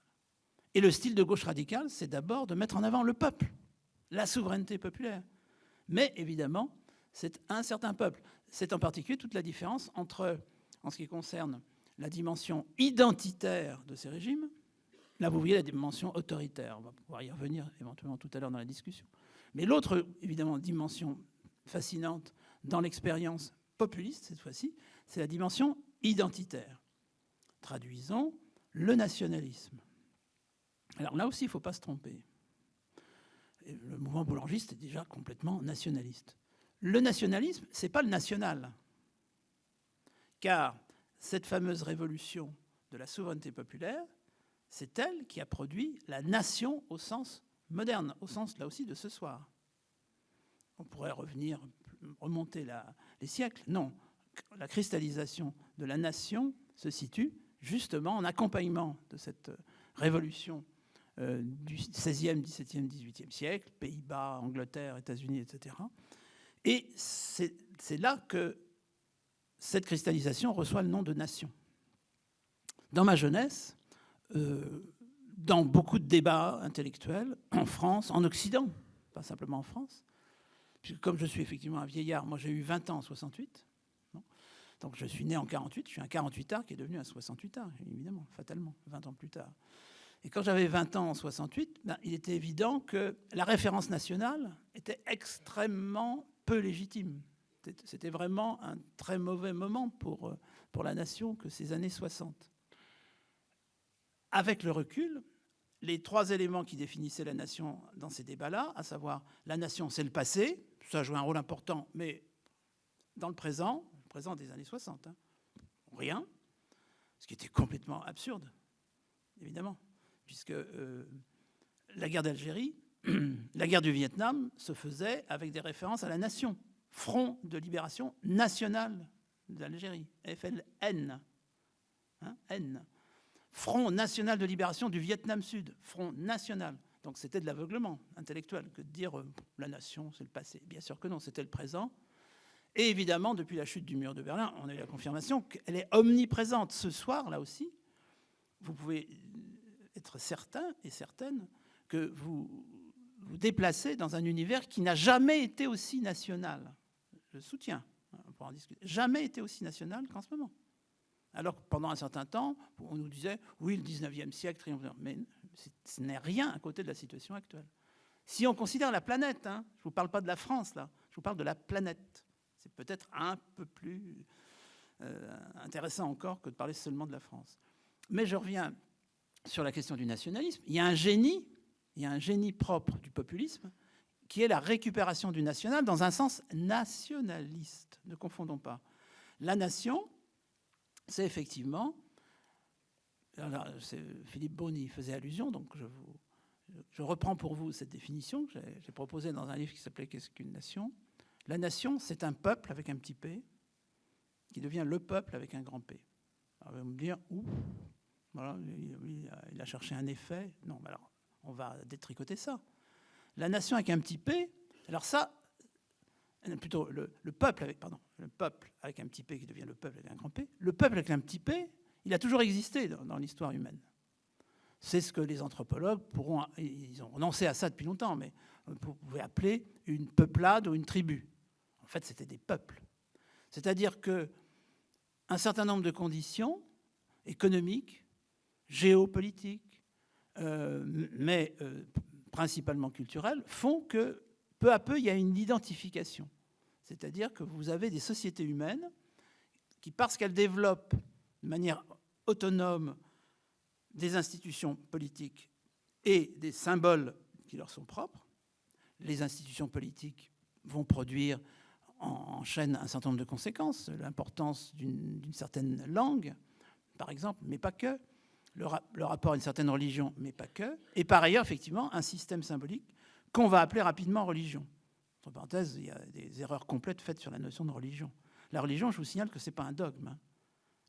Et le style de gauche radicale, c'est d'abord de mettre en avant le peuple, la souveraineté populaire. Mais évidemment, c'est un certain peuple. C'est en particulier toute la différence entre, en ce qui concerne la dimension identitaire de ces régimes. Là, vous voyez la dimension autoritaire. On va pouvoir y revenir éventuellement tout à l'heure dans la discussion. Mais l'autre, évidemment, dimension fascinante dans l'expérience populiste, cette fois-ci, c'est la dimension identitaire. Traduisons, le nationalisme. Alors là aussi, il ne faut pas se tromper. Le mouvement boulangiste est déjà complètement nationaliste. Le nationalisme, ce n'est pas le national. Car cette fameuse révolution de la souveraineté populaire, c'est elle qui a produit la nation au sens moderne, au sens là aussi de ce soir. On pourrait remonter les siècles. Non, la cristallisation de la nation se situe justement en accompagnement de cette révolution du XVIe, XVIIe, XVIIIe siècle, Pays-Bas, Angleterre, États-Unis, etc. Et c'est là que cette cristallisation reçoit le nom de nation. Dans ma jeunesse, dans beaucoup de débats intellectuels, en France, en Occident, pas simplement en France, puisque comme je suis effectivement un vieillard, moi j'ai eu 20 ans en 68, non, donc je suis né en 48, je suis un 48ard qui est devenu un 68ard, évidemment, fatalement, 20 ans plus tard. Et quand j'avais 20 ans en 68, il était évident que la référence nationale était extrêmement peu légitime. C'était vraiment un très mauvais moment pour la nation que ces années 60. Avec le recul, les trois éléments qui définissaient la nation dans ces débats-là, à savoir la nation, c'est le passé, ça joue un rôle important, mais dans le présent des années 60, rien, ce qui était complètement absurde, évidemment, puisque la guerre d'Algérie, la guerre du Vietnam se faisait avec des références à la nation. Front de libération nationale d'Algérie, FLN, N. Front national de libération du Vietnam Sud, Front national. Donc c'était de l'aveuglement intellectuel que de dire la nation, c'est le passé. Bien sûr que non, c'était le présent. Et évidemment, depuis la chute du mur de Berlin, on a eu la confirmation qu'elle est omniprésente. Ce soir, là aussi, vous pouvez être certain et certaine que vous vous déplacez dans un univers qui n'a jamais été aussi national. Je soutiens, on pourra en discuter, jamais été aussi national qu'en ce moment. Alors que pendant un certain temps, on nous disait, oui, le 19e siècle, triomphe, mais ce n'est rien à côté de la situation actuelle. Si on considère la planète, je ne vous parle pas de la France, là, je vous parle de la planète. C'est peut-être un peu plus intéressant encore que de parler seulement de la France. Mais je reviens sur la question du nationalisme. Il y a un génie propre du populisme, qui est la récupération du national dans un sens nationaliste. Ne confondons pas. La nation, c'est effectivement... Alors, Philippe Beauny faisait allusion, donc je reprends pour vous cette définition que j'ai proposée dans un livre qui s'appelait « Qu'est-ce qu'une nation ?» La nation, c'est un peuple avec un petit p, qui devient le peuple avec un grand P. Alors, vous allez me dire, voilà, il a cherché un effet. Non, mais alors, on va détricoter ça. La nation avec un petit p, alors ça, plutôt le peuple avec un petit p qui devient le peuple avec un grand P. Le peuple avec un petit p, il a toujours existé dans l'histoire humaine. C'est ce que les anthropologues ils ont renoncé à ça depuis longtemps, mais vous pouvez appeler une peuplade ou une tribu. En fait, c'était des peuples. C'est-à-dire qu'un certain nombre de conditions économiques, géopolitiques, mais principalement culturelles, font que peu à peu, il y a une identification. C'est-à-dire que vous avez des sociétés humaines qui, parce qu'elles développent de manière autonome des institutions politiques et des symboles qui leur sont propres, les institutions politiques vont produire en chaîne un certain nombre de conséquences, l'importance d'une certaine langue, par exemple, mais pas que, le rapport à une certaine religion, mais pas que, et par ailleurs, effectivement, un système symbolique qu'on va appeler rapidement religion. Entre parenthèses, il y a des erreurs complètes faites sur la notion de religion. La religion, je vous signale que ce n'est pas un dogme.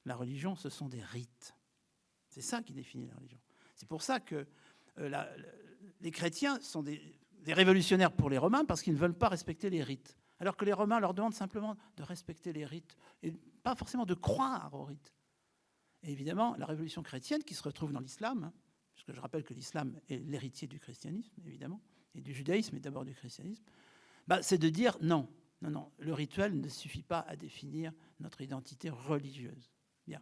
La religion, ce sont des rites. C'est ça qui définit la religion. C'est pour ça que les chrétiens sont des révolutionnaires pour les Romains, parce qu'ils ne veulent pas respecter les rites. Alors que les Romains leur demandent simplement de respecter les rites, et pas forcément de croire aux rites. Et évidemment, la révolution chrétienne, qui se retrouve dans l'islam, puisque je rappelle que l'islam est l'héritier du christianisme, évidemment, et du judaïsme, et d'abord du christianisme, c'est de dire non, le rituel ne suffit pas à définir notre identité religieuse. Bien.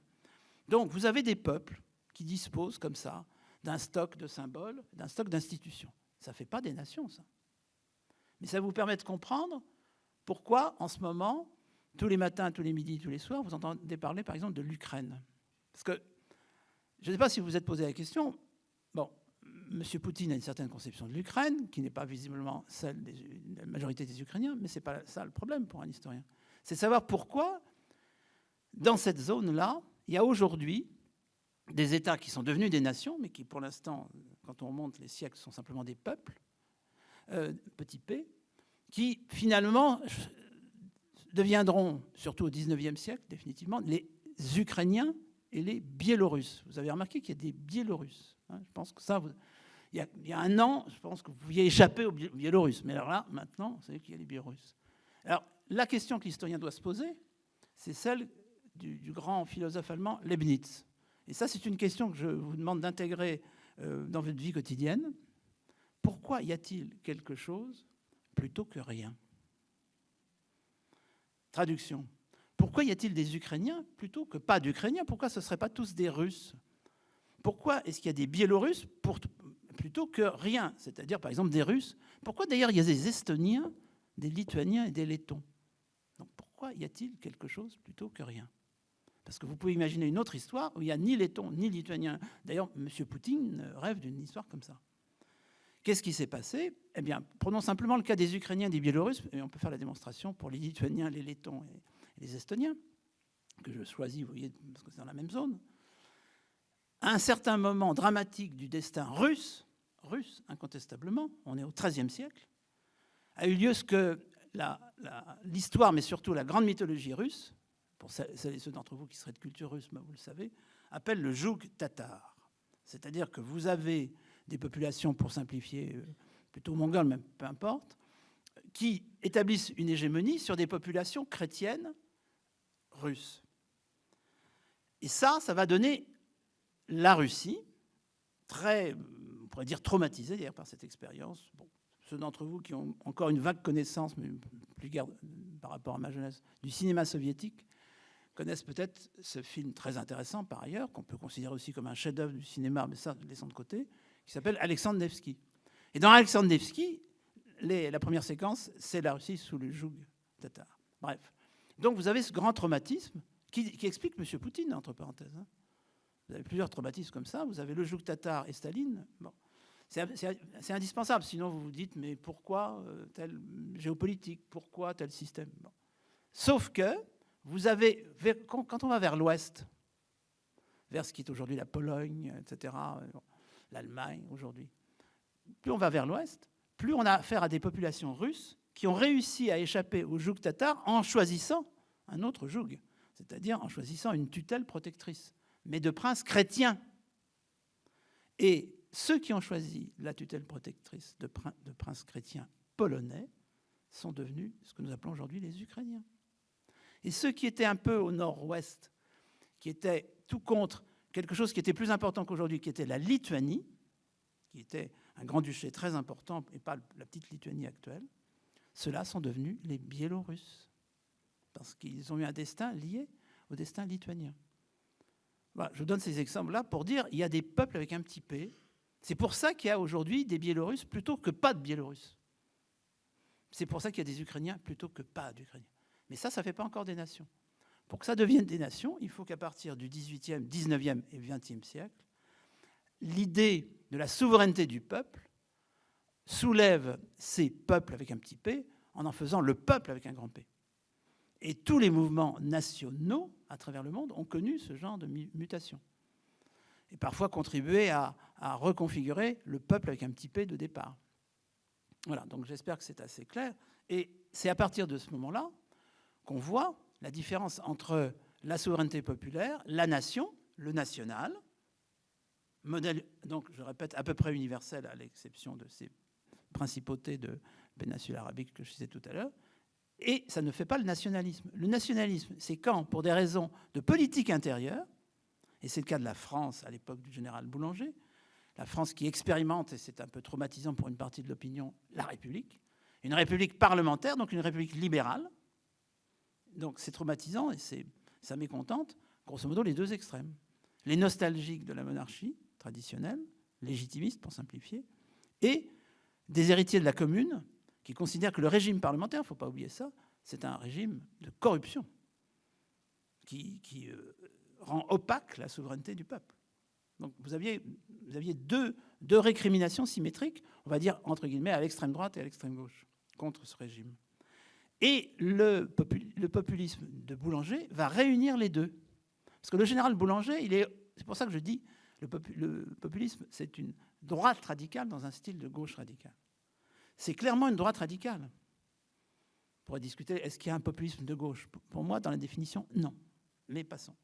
Donc vous avez des peuples qui disposent comme ça d'un stock de symboles, d'un stock d'institutions. Ça ne fait pas des nations, ça. Mais ça vous permet de comprendre pourquoi, en ce moment, tous les matins, tous les midis, tous les soirs, vous entendez parler, par exemple, de l'Ukraine. Parce que, je ne sais pas si vous vous êtes posé la question, bon, M. Poutine a une certaine conception de l'Ukraine, qui n'est pas visiblement celle de la majorité des Ukrainiens, mais ce n'est pas ça le problème pour un historien. C'est de savoir pourquoi, dans cette zone-là, il y a aujourd'hui des États qui sont devenus des nations, mais qui, pour l'instant, quand on remonte les siècles, sont simplement des peuples, petit p, qui, finalement, deviendront, surtout au XIXe siècle, définitivement, les Ukrainiens et les Biélorusses. Vous avez remarqué qu'il y a des Biélorusses. Hein, je pense que ça, il y a un an, je pense que vous pouviez échapper aux Biélorusses. Mais alors là, maintenant, vous savez qu'il y a les Biélorusses. Alors, la question que l'historien doit se poser, c'est celle du grand philosophe allemand Leibniz. Et ça, c'est une question que je vous demande d'intégrer dans votre vie quotidienne. Pourquoi y a-t-il quelque chose plutôt que rien ? Traduction. Pourquoi y a-t-il des Ukrainiens plutôt que pas d'Ukrainiens ? Pourquoi ce ne seraient pas tous des Russes ? Pourquoi est-ce qu'il y a des Biélorusses plutôt que rien ? C'est-à-dire, par exemple, des Russes. Pourquoi, d'ailleurs, il y a des Estoniens, des Lituaniens et des Lettons ? Donc, pourquoi y a-t-il quelque chose plutôt que rien ? Parce que vous pouvez imaginer une autre histoire où il n'y a ni Lettons ni Lituaniens. D'ailleurs, M. Poutine rêve d'une histoire comme ça. Qu'est-ce qui s'est passé ? Eh bien, prenons simplement le cas des Ukrainiens et des Biélorusses, et on peut faire la démonstration pour les Lituaniens, les Lettons et les Estoniens, que je choisis, vous voyez, parce que c'est dans la même zone. À un certain moment dramatique du destin russe, incontestablement, on est au XIIIe siècle, a eu lieu ce que l'histoire, mais surtout la grande mythologie russe, pour celles et ceux d'entre vous qui seraient de culture russe, vous le savez, appelle le joug tatar. C'est-à-dire que vous avez des populations, pour simplifier, plutôt mongoles, mais peu importe, qui établissent une hégémonie sur des populations chrétiennes russes. Et ça va donner la Russie, très, on pourrait dire traumatisée d'ailleurs par cette expérience. Bon, ceux d'entre vous qui ont encore une vague connaissance, mais plus garde par rapport à ma jeunesse, du cinéma soviétique, connaissent peut-être ce film très intéressant par ailleurs, qu'on peut considérer aussi comme un chef-d'œuvre du cinéma, mais ça, laissons de côté, qui s'appelle Alexandre Nevsky. Et dans Alexandre Nevsky, la première séquence, c'est la Russie sous le joug tatar. Bref. Donc vous avez ce grand traumatisme qui explique M. Poutine, entre parenthèses. Hein. Vous avez plusieurs traumatismes comme ça. Vous avez le joug tatar et Staline. Bon. C'est indispensable. Sinon, vous vous dites, mais pourquoi telle géopolitique ? Pourquoi tel système ? Bon. Sauf que vous avez, quand on va vers l'ouest, vers ce qui est aujourd'hui la Pologne, etc., l'Allemagne aujourd'hui, plus on va vers l'ouest, plus on a affaire à des populations russes qui ont réussi à échapper au joug tatar en choisissant un autre joug, c'est-à-dire en choisissant une tutelle protectrice, mais de princes chrétiens. Et ceux qui ont choisi la tutelle protectrice de princes chrétiens polonais sont devenus ce que nous appelons aujourd'hui les Ukrainiens. Et ceux qui étaient un peu au nord-ouest, qui étaient tout contre quelque chose qui était plus important qu'aujourd'hui, qui était la Lituanie, qui était un grand-duché très important, et pas la petite Lituanie actuelle, ceux-là sont devenus les Biélorusses, parce qu'ils ont eu un destin lié au destin lituanien. Voilà, je vous donne ces exemples-là pour dire qu'il y a des peuples avec un petit p. C'est pour ça qu'il y a aujourd'hui des Biélorusses plutôt que pas de Biélorusses. C'est pour ça qu'il y a des Ukrainiens plutôt que pas d'Ukrainiens. Mais ça ne fait pas encore des nations. Pour que ça devienne des nations, il faut qu'à partir du XVIIIe, XIXe et XXe siècle, l'idée de la souveraineté du peuple soulève ces peuples avec un petit p en faisant le peuple avec un grand P. Et tous les mouvements nationaux à travers le monde ont connu ce genre de mutation. Et parfois contribué à reconfigurer le peuple avec un petit p de départ. Voilà, donc j'espère que c'est assez clair. Et c'est à partir de ce moment-là qu'on voit la différence entre la souveraineté populaire, la nation, le national, modèle, donc je répète, à peu près universel à l'exception de ces principautés de péninsule arabique que je disais tout à l'heure, et ça ne fait pas le nationalisme. Le nationalisme, c'est quand, pour des raisons de politique intérieure, et c'est le cas de la France à l'époque du général Boulanger, la France qui expérimente, et c'est un peu traumatisant pour une partie de l'opinion, la République, une République parlementaire, donc une République libérale. Donc c'est traumatisant et ça mécontente, grosso modo, les deux extrêmes. les nostalgiques de la monarchie traditionnelle, légitimistes pour simplifier, et des héritiers de la Commune qui considèrent que le régime parlementaire, il ne faut pas oublier ça, c'est un régime de corruption qui rend opaque la souveraineté du peuple. Donc vous aviez deux récriminations symétriques, on va dire entre guillemets, à l'extrême droite et à l'extrême gauche, contre ce régime. Et le populisme de Boulanger va réunir les deux. Parce que le général Boulanger, c'est pour ça que je dis, le populisme, c'est une droite radicale dans un style de gauche radicale. C'est clairement une droite radicale. On pourrait discuter, est-ce qu'il y a un populisme de gauche? Pour moi, dans la définition, non. Mais passons.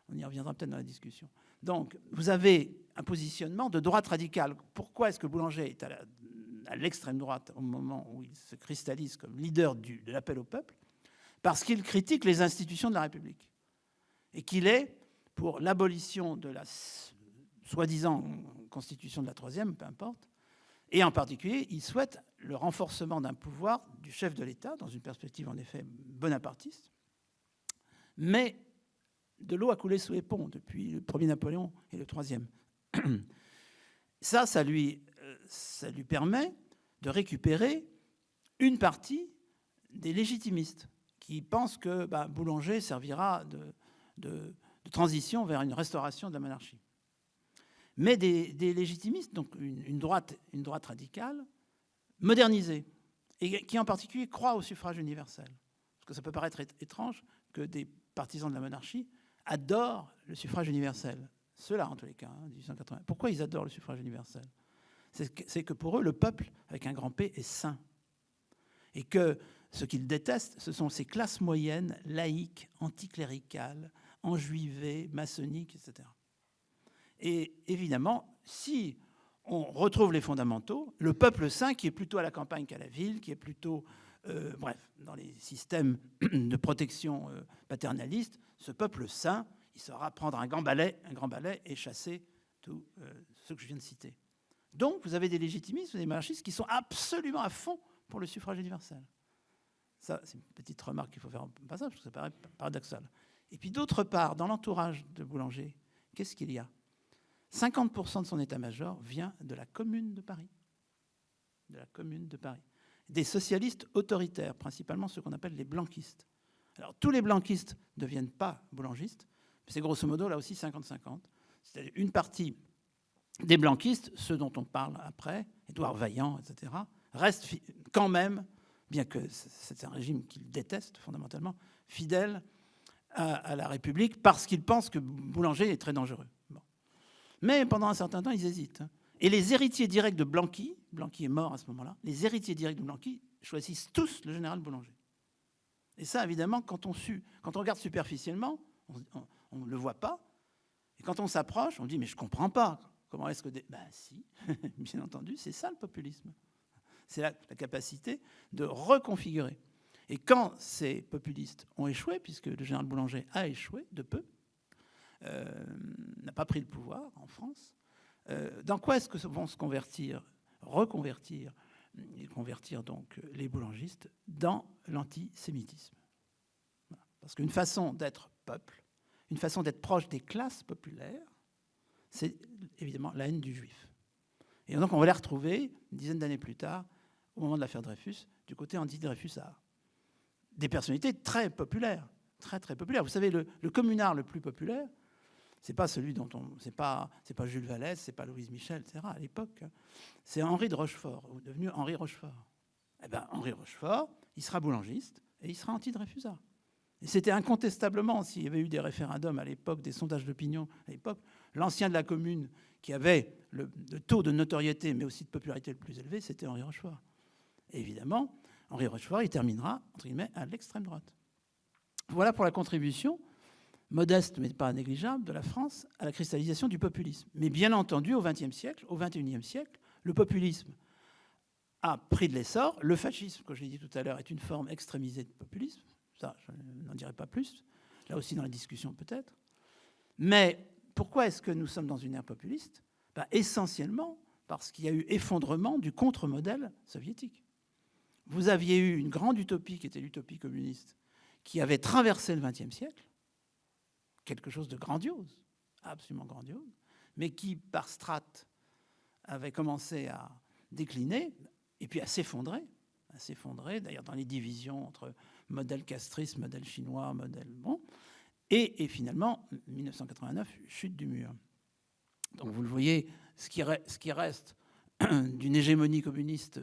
On y reviendra peut-être dans la discussion. Donc, vous avez un positionnement de droite radicale. Pourquoi est-ce que Boulanger est à l'extrême droite au moment où il se cristallise comme leader de l'appel au peuple? Parce qu'il critique les institutions de la République. Et qu'il est pour l'abolition de la soi-disant constitution de la troisième, peu importe. Et en particulier, il souhaite le renforcement d'un pouvoir du chef de l'État, dans une perspective en effet bonapartiste. Mais de l'eau a coulé sous les ponts depuis le premier Napoléon et le troisième. Ça lui permet de récupérer une partie des légitimistes qui pensent que Boulanger servira de transition vers une restauration de la monarchie. Mais des légitimistes, donc une droite radicale, modernisée, et qui en particulier croit au suffrage universel. Parce que ça peut paraître étrange que des partisans de la monarchie adorent le suffrage universel. Ceux-là, en tous les cas, 1880. Pourquoi ils adorent le suffrage universel? C'est que pour eux, le peuple, avec un grand P, est saint. Et que ce qu'ils détestent, ce sont ces classes moyennes, laïques, anticléricales, enjuivées, maçonniques, etc. Et évidemment, si on retrouve les fondamentaux, le peuple saint, qui est plutôt à la campagne qu'à la ville, qui est plutôt, dans les systèmes de protection paternaliste, ce peuple saint, il saura prendre un grand balai et chasser tous ceux que je viens de citer. Donc, vous avez des légitimistes, des monarchistes qui sont absolument à fond pour le suffrage universel. Ça, c'est une petite remarque qu'il faut faire en passage, parce que ça paraît paradoxal. Et puis, d'autre part, dans l'entourage de Boulanger, qu'est-ce qu'il y a? 50% de son état-major vient de la Commune de Paris. De la Commune de Paris. Des socialistes autoritaires, principalement ceux qu'on appelle les blanquistes. Alors, tous les blanquistes ne deviennent pas boulangistes, mais c'est grosso modo, là aussi, 50-50. C'est-à-dire une partie des blanquistes, ceux dont on parle après, Édouard Vaillant, etc., restent quand même, bien que c'est un régime qu'ils détestent fondamentalement, fidèles à la République, parce qu'ils pensent que Boulanger est très dangereux. Bon. Mais pendant un certain temps, ils hésitent. Et les héritiers directs de Blanqui est mort à ce moment-là, les héritiers directs de Blanqui choisissent tous le général Boulanger. Et ça, évidemment, quand on regarde superficiellement, on ne le voit pas. Et quand on s'approche, on dit « mais je ne comprends pas. Comment est-ce que... » Si, bien entendu, c'est ça le populisme. C'est la capacité de reconfigurer. Et quand ces populistes ont échoué, puisque le général Boulanger a échoué de peu, n'a pas pris le pouvoir en France, dans quoi est-ce que vont se reconvertir donc les boulangistes dans l'antisémitisme? Voilà. Parce qu'une façon d'être peuple, une façon d'être proche des classes populaires, c'est évidemment la haine du juif. Et donc on va les retrouver une dizaine d'années plus tard, au moment de l'affaire Dreyfus, du côté anti-Dreyfusard. Des personnalités très populaires, très très populaires. Vous savez, le communard le plus populaire, c'est pas celui dont c'est pas Jules Vallès, c'est pas Louise Michel, etc. à l'époque, c'est Henri de Rochefort, devenu Henri Rochefort. Eh bien, Henri Rochefort, il sera boulangiste et il sera anti-Dreyfusard. Et c'était incontestablement, s'il y avait eu des référendums à l'époque, des sondages d'opinion à l'époque, l'ancien de la commune qui avait le taux de notoriété, mais aussi de popularité le plus élevé, c'était Henri Rochefort. Et évidemment, Henri Rochefort, il terminera, entre guillemets, à l'extrême droite. Voilà pour la contribution, modeste mais pas négligeable, de la France à la cristallisation du populisme. Mais bien entendu, au XXe siècle, au XXIe siècle, le populisme a pris de l'essor. Le fascisme, comme je l'ai dit tout à l'heure, est une forme extrémisée de populisme. Ça, je n'en dirai pas plus. Là aussi, dans la discussion, peut-être. Mais pourquoi est-ce que nous sommes dans une ère populiste? Essentiellement parce qu'il y a eu effondrement du contre-modèle soviétique. Vous aviez eu une grande utopie, qui était l'utopie communiste, qui avait traversé le XXe siècle, quelque chose de grandiose, absolument grandiose, mais qui, par strates, avait commencé à décliner et puis à s'effondrer, d'ailleurs dans les divisions entre modèle castriste, modèle chinois, modèle bon, et finalement, 1989, chute du mur. Donc vous le voyez, ce qui reste d'une hégémonie communiste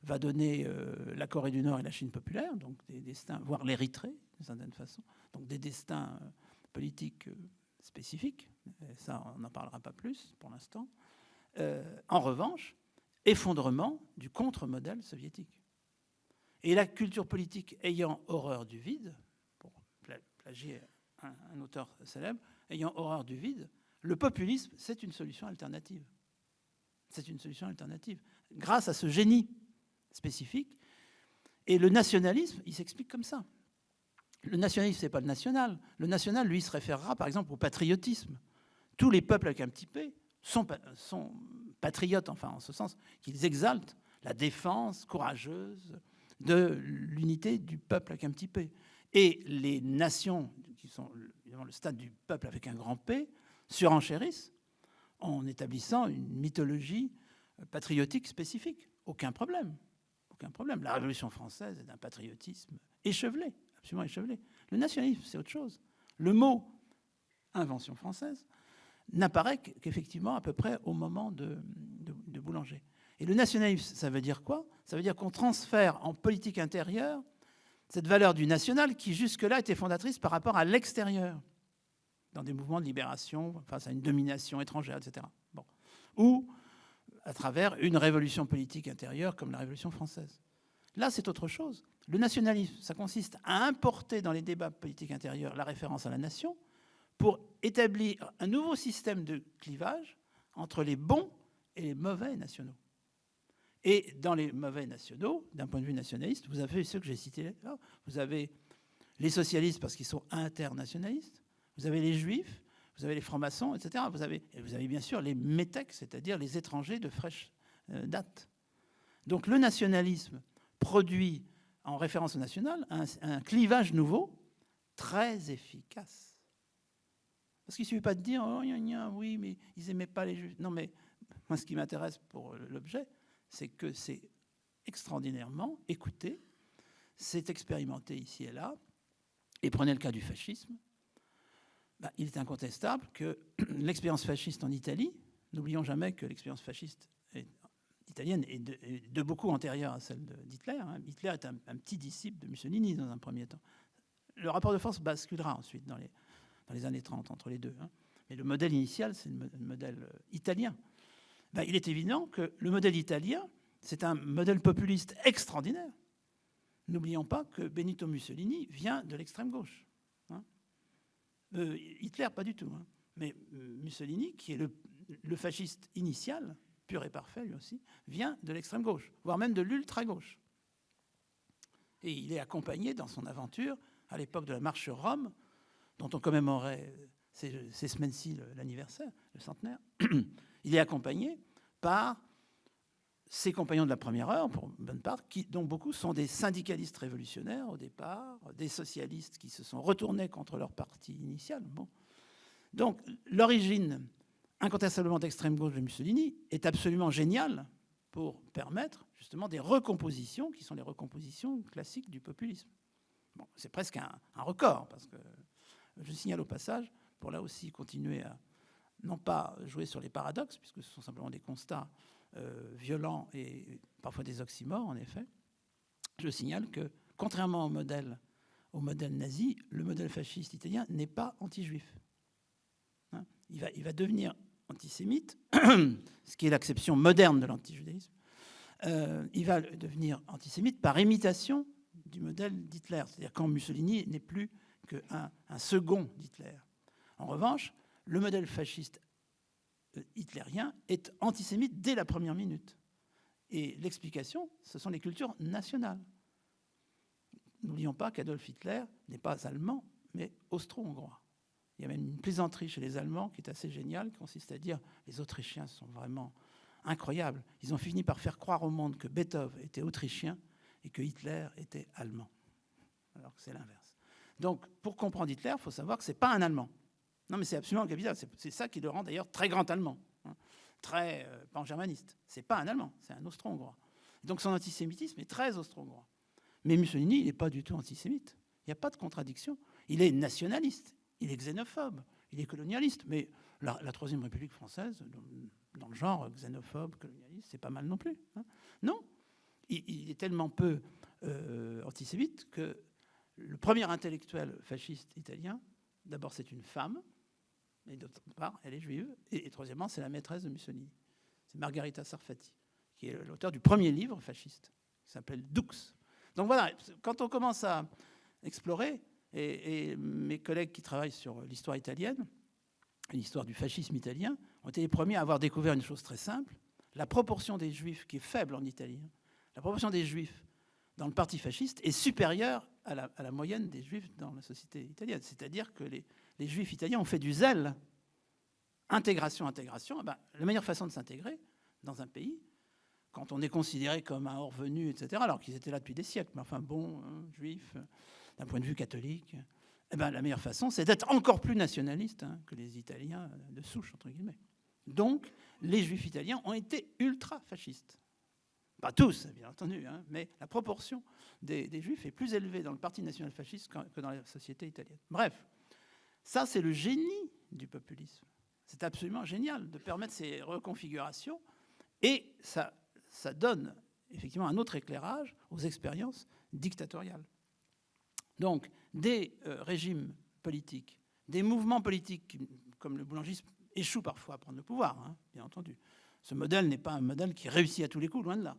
va donner la Corée du Nord et la Chine populaire, donc des destins, voire l'Érythrée, d'une certaine façon, donc des destins politiques spécifiques. Et ça, on n'en parlera pas plus pour l'instant. En revanche, effondrement du contre-modèle soviétique. Et la culture politique ayant horreur du vide, pour plagier un auteur célèbre, ayant horreur du vide, le populisme, c'est une solution alternative. C'est une solution alternative, grâce à ce génie spécifique. Et le nationalisme, il s'explique comme ça. Le nationalisme, ce n'est pas le national. Le national, lui, se référera, par exemple, au patriotisme. Tous les peuples avec un petit p sont patriotes, enfin, en ce sens qu'ils exaltent la défense courageuse de l'unité du peuple avec un petit p. Et les nations, qui sont évidemment le stade du peuple avec un grand P, surenchérissent en établissant une mythologie patriotique spécifique. Aucun problème. Aucun problème. La Révolution française est d'un patriotisme échevelé, absolument échevelé. Le nationalisme, c'est autre chose. Le mot invention française n'apparaît qu'effectivement à peu près au moment de Boulanger. Et le nationalisme, ça veut dire quoi? Ça veut dire qu'on transfère en politique intérieure cette valeur du national qui jusque-là était fondatrice par rapport à l'extérieur, dans des mouvements de libération face à une domination étrangère, etc. Bon. Ou à travers une révolution politique intérieure comme la Révolution française. Là, c'est autre chose. Le nationalisme, ça consiste à importer dans les débats politiques intérieurs la référence à la nation pour établir un nouveau système de clivage entre les bons et les mauvais nationaux. Et dans les mauvais nationaux, d'un point de vue nationaliste, vous avez ceux que j'ai cités là. Vous avez les socialistes parce qu'ils sont internationalistes, vous avez les juifs, vous avez les francs-maçons, etc. Vous avez bien sûr les métèques, c'est-à-dire les étrangers de fraîche date. Donc le nationalisme produit, en référence au national, un clivage nouveau très efficace. Parce qu'il ne suffit pas de dire « Oh, oui, mais ils n'aimaient pas les juifs ». Non, mais moi, ce qui m'intéresse pour l'objet, c'est que c'est extraordinairement écouté, c'est expérimenté ici et là. Et prenez le cas du fascisme. Il est incontestable que l'expérience fasciste en Italie, n'oublions jamais que l'expérience fasciste italienne est de beaucoup antérieure à celle d'Hitler. Hitler est un petit disciple de Mussolini dans un premier temps. Le rapport de force basculera ensuite dans les années 30 entre les deux. Mais le modèle initial, c'est le modèle italien. Il est évident que le modèle italien, c'est un modèle populiste extraordinaire. N'oublions pas que Benito Mussolini vient de l'extrême gauche. Hitler, pas du tout. Mais Mussolini, qui est le fasciste initial, pur et parfait lui aussi, vient de l'extrême gauche, voire même de l'ultra-gauche. Et il est accompagné dans son aventure, à l'époque de la marche sur Rome, dont on commémorait ces semaines-ci l'anniversaire, le centenaire, il est accompagné par ses compagnons de la première heure, pour bonne part, dont beaucoup sont des syndicalistes révolutionnaires au départ, des socialistes qui se sont retournés contre leur parti initial. Bon. Donc l'origine incontestablement d'extrême gauche de Mussolini est absolument géniale pour permettre justement des recompositions qui sont les recompositions classiques du populisme. Bon, c'est presque un record, parce que je signale au passage, pour là aussi continuer à non pas jouer sur les paradoxes, puisque ce sont simplement des constats violents et parfois des oxymores, en effet, je signale que, contrairement au modèle nazi, le modèle fasciste italien n'est pas anti-juif. Il va devenir antisémite, ce qui est l'acception moderne de l'antijudaïsme. Il va devenir antisémite par imitation du modèle d'Hitler, c'est-à-dire quand Mussolini n'est plus qu'un second d'Hitler. En revanche, le modèle fasciste hitlérien est antisémite dès la première minute. Et l'explication, ce sont les cultures nationales. N'oublions pas qu'Adolf Hitler n'est pas allemand, mais austro-hongrois. Il y a même une plaisanterie chez les Allemands qui est assez géniale, qui consiste à dire « les Autrichiens sont vraiment incroyables. Ils ont fini par faire croire au monde que Beethoven était autrichien et que Hitler était allemand. » Alors que c'est l'inverse. Donc, pour comprendre Hitler, il faut savoir que ce n'est pas un Allemand. Non, mais c'est absolument capital. C'est ça qui le rend d'ailleurs très grand allemand, hein, très pan-germaniste. C'est pas un Allemand, c'est un Austro-Hongrois. Donc son antisémitisme est très austro-hongrois. Mais Mussolini, il n'est pas du tout antisémite. Il n'y a pas de contradiction. Il est nationaliste, il est xénophobe, il est colonialiste. Mais la Troisième République française, dans le genre xénophobe, colonialiste, c'est pas mal non plus, hein. Non, il est tellement peu antisémite que le premier intellectuel fasciste italien, d'abord c'est une femme, et d'autre part elle est juive, et troisièmement c'est la maîtresse de Mussolini. C'est Margherita Sarfatti, qui est l'auteur du premier livre fasciste, qui s'appelle Dux. Donc voilà, quand on commence à explorer, et mes collègues qui travaillent sur l'histoire italienne, l'histoire du fascisme italien, ont été les premiers à avoir découvert une chose très simple, la proportion des juifs, qui est faible en Italie, la proportion des juifs dans le parti fasciste est supérieure à la moyenne des juifs dans la société italienne. C'est-à-dire que les juifs italiens ont fait du zèle. Intégration. Eh ben, la meilleure façon de s'intégrer dans un pays, quand on est considéré comme un hors-venu, etc., alors qu'ils étaient là depuis des siècles, mais enfin bon, hein, juifs, d'un point de vue catholique, eh ben, la meilleure façon, c'est d'être encore plus nationaliste, hein, que les Italiens de souche, entre guillemets. Donc, les juifs italiens ont été ultra-fascistes. Pas tous, bien entendu, hein, mais la proportion des juifs est plus élevée dans le parti national-fasciste que dans la société italienne. Bref, ça, c'est le génie du populisme. C'est absolument génial de permettre ces reconfigurations, et ça donne effectivement un autre éclairage aux expériences dictatoriales. Donc, des régimes politiques, des mouvements politiques, comme le boulangisme, échouent parfois à prendre le pouvoir, hein, bien entendu. Ce modèle n'est pas un modèle qui réussit à tous les coups, loin de là.